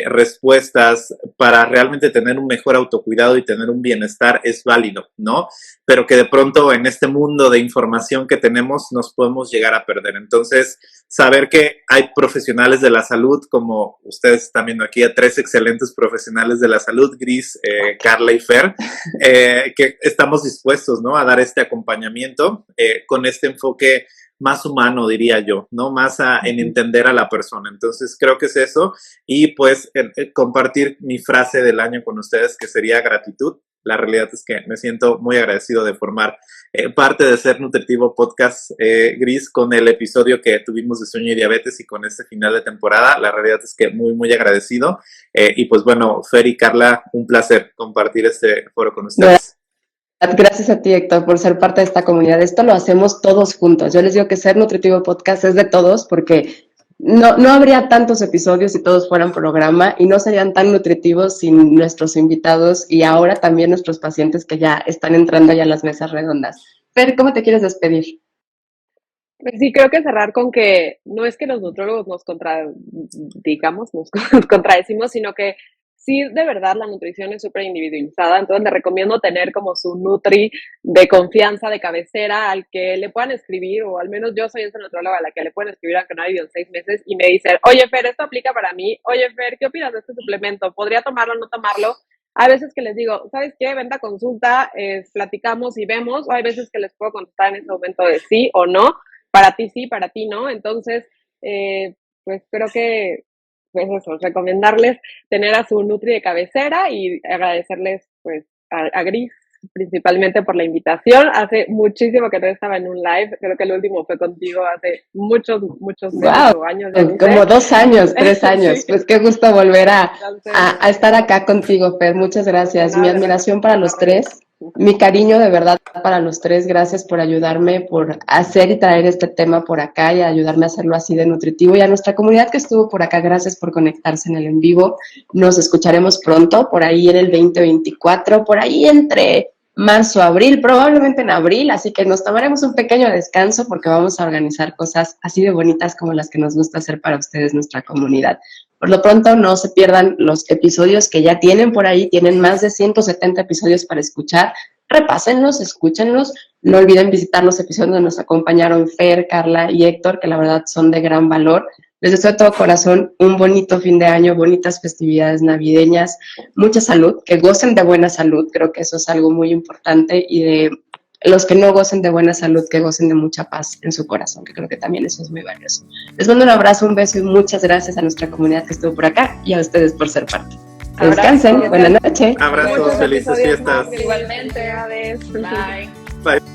respuestas para realmente tener un mejor autocuidado y tener un bienestar es válido, ¿no? Pero que de pronto en este mundo de información que tenemos nos podemos llegar a perder. Entonces, saber que hay profesionales de la salud, como ustedes están viendo aquí a 3 excelentes profesionales de la salud, Gris, Carla y Fer, que estamos dispuestos, ¿no?, a dar este acompañamiento con este enfoque más humano, diría yo, ¿no? Más en entender a la persona. Entonces, creo que es eso. Y pues compartir mi frase del año con ustedes, que sería gratitud. La realidad es que me siento muy agradecido de formar parte de Ser Nutritivo Podcast, Gris, con el episodio que tuvimos de sueño y diabetes y con este final de temporada. La realidad es que muy, muy agradecido. Y pues bueno, Fer y Carla, un placer compartir este foro con ustedes. Gracias a ti, Héctor, por ser parte de esta comunidad. Esto lo hacemos todos juntos. Yo les digo que Ser Nutritivo Podcast es de todos porque no habría tantos episodios si todos fueran programa y no serían tan nutritivos sin nuestros invitados y ahora también nuestros pacientes que ya están entrando ya a las mesas redondas. Fer, ¿cómo te quieres despedir? Pues sí, creo que cerrar con que no es que los nutrólogos nos contradecimos, sino que sí, de verdad, la nutrición es súper individualizada, entonces le recomiendo tener como su nutri de confianza, de cabecera, al que le puedan escribir, o al menos yo soy esa nutróloga a la que le pueden escribir aunque no haya vivido en 6 meses, y me dicen, oye, Fer, esto aplica para mí, oye, Fer, ¿qué opinas de este suplemento? ¿Podría tomarlo o no tomarlo? Hay veces que les digo, ¿sabes qué? Venta consulta, platicamos y vemos, o hay veces que les puedo contestar en ese momento de sí o no, para ti sí, para ti no, entonces, pues creo que pues eso, recomendarles tener a su nutri de cabecera y agradecerles pues a Gris principalmente por la invitación. Hace muchísimo que no estaba en un live, creo que el último fue contigo hace muchos meses o años. Como 2 años, 3 años. Sí. Pues qué gusto volver a estar acá contigo, Fer. Muchas gracias. Mi admiración para los 3. Mi cariño de verdad para los 3, gracias por ayudarme, por hacer y traer este tema por acá y ayudarme a hacerlo así de nutritivo. Y a nuestra comunidad que estuvo por acá, gracias por conectarse en el en vivo. Nos escucharemos pronto, por ahí en el 2024, por ahí entre marzo, abril, probablemente en abril, así que nos tomaremos un pequeño descanso porque vamos a organizar cosas así de bonitas como las que nos gusta hacer para ustedes, nuestra comunidad. Por lo pronto, no se pierdan los episodios que ya tienen por ahí, tienen más de 170 episodios para escuchar, repásenlos, escúchenlos, no olviden visitar los episodios donde nos acompañaron Fer, Carla y Héctor, que la verdad son de gran valor. Les deseo de todo corazón un bonito fin de año, bonitas festividades navideñas, mucha salud, que gocen de buena salud, creo que eso es algo muy importante, y de los que no gocen de buena salud, que gocen de mucha paz en su corazón, que creo que también eso es muy valioso. Les mando un abrazo, un beso y muchas gracias a nuestra comunidad que estuvo por acá y a ustedes por ser parte. Descansen, buenas noches. Abrazos, felices fiestas. Igualmente, adiós. Bye. Bye.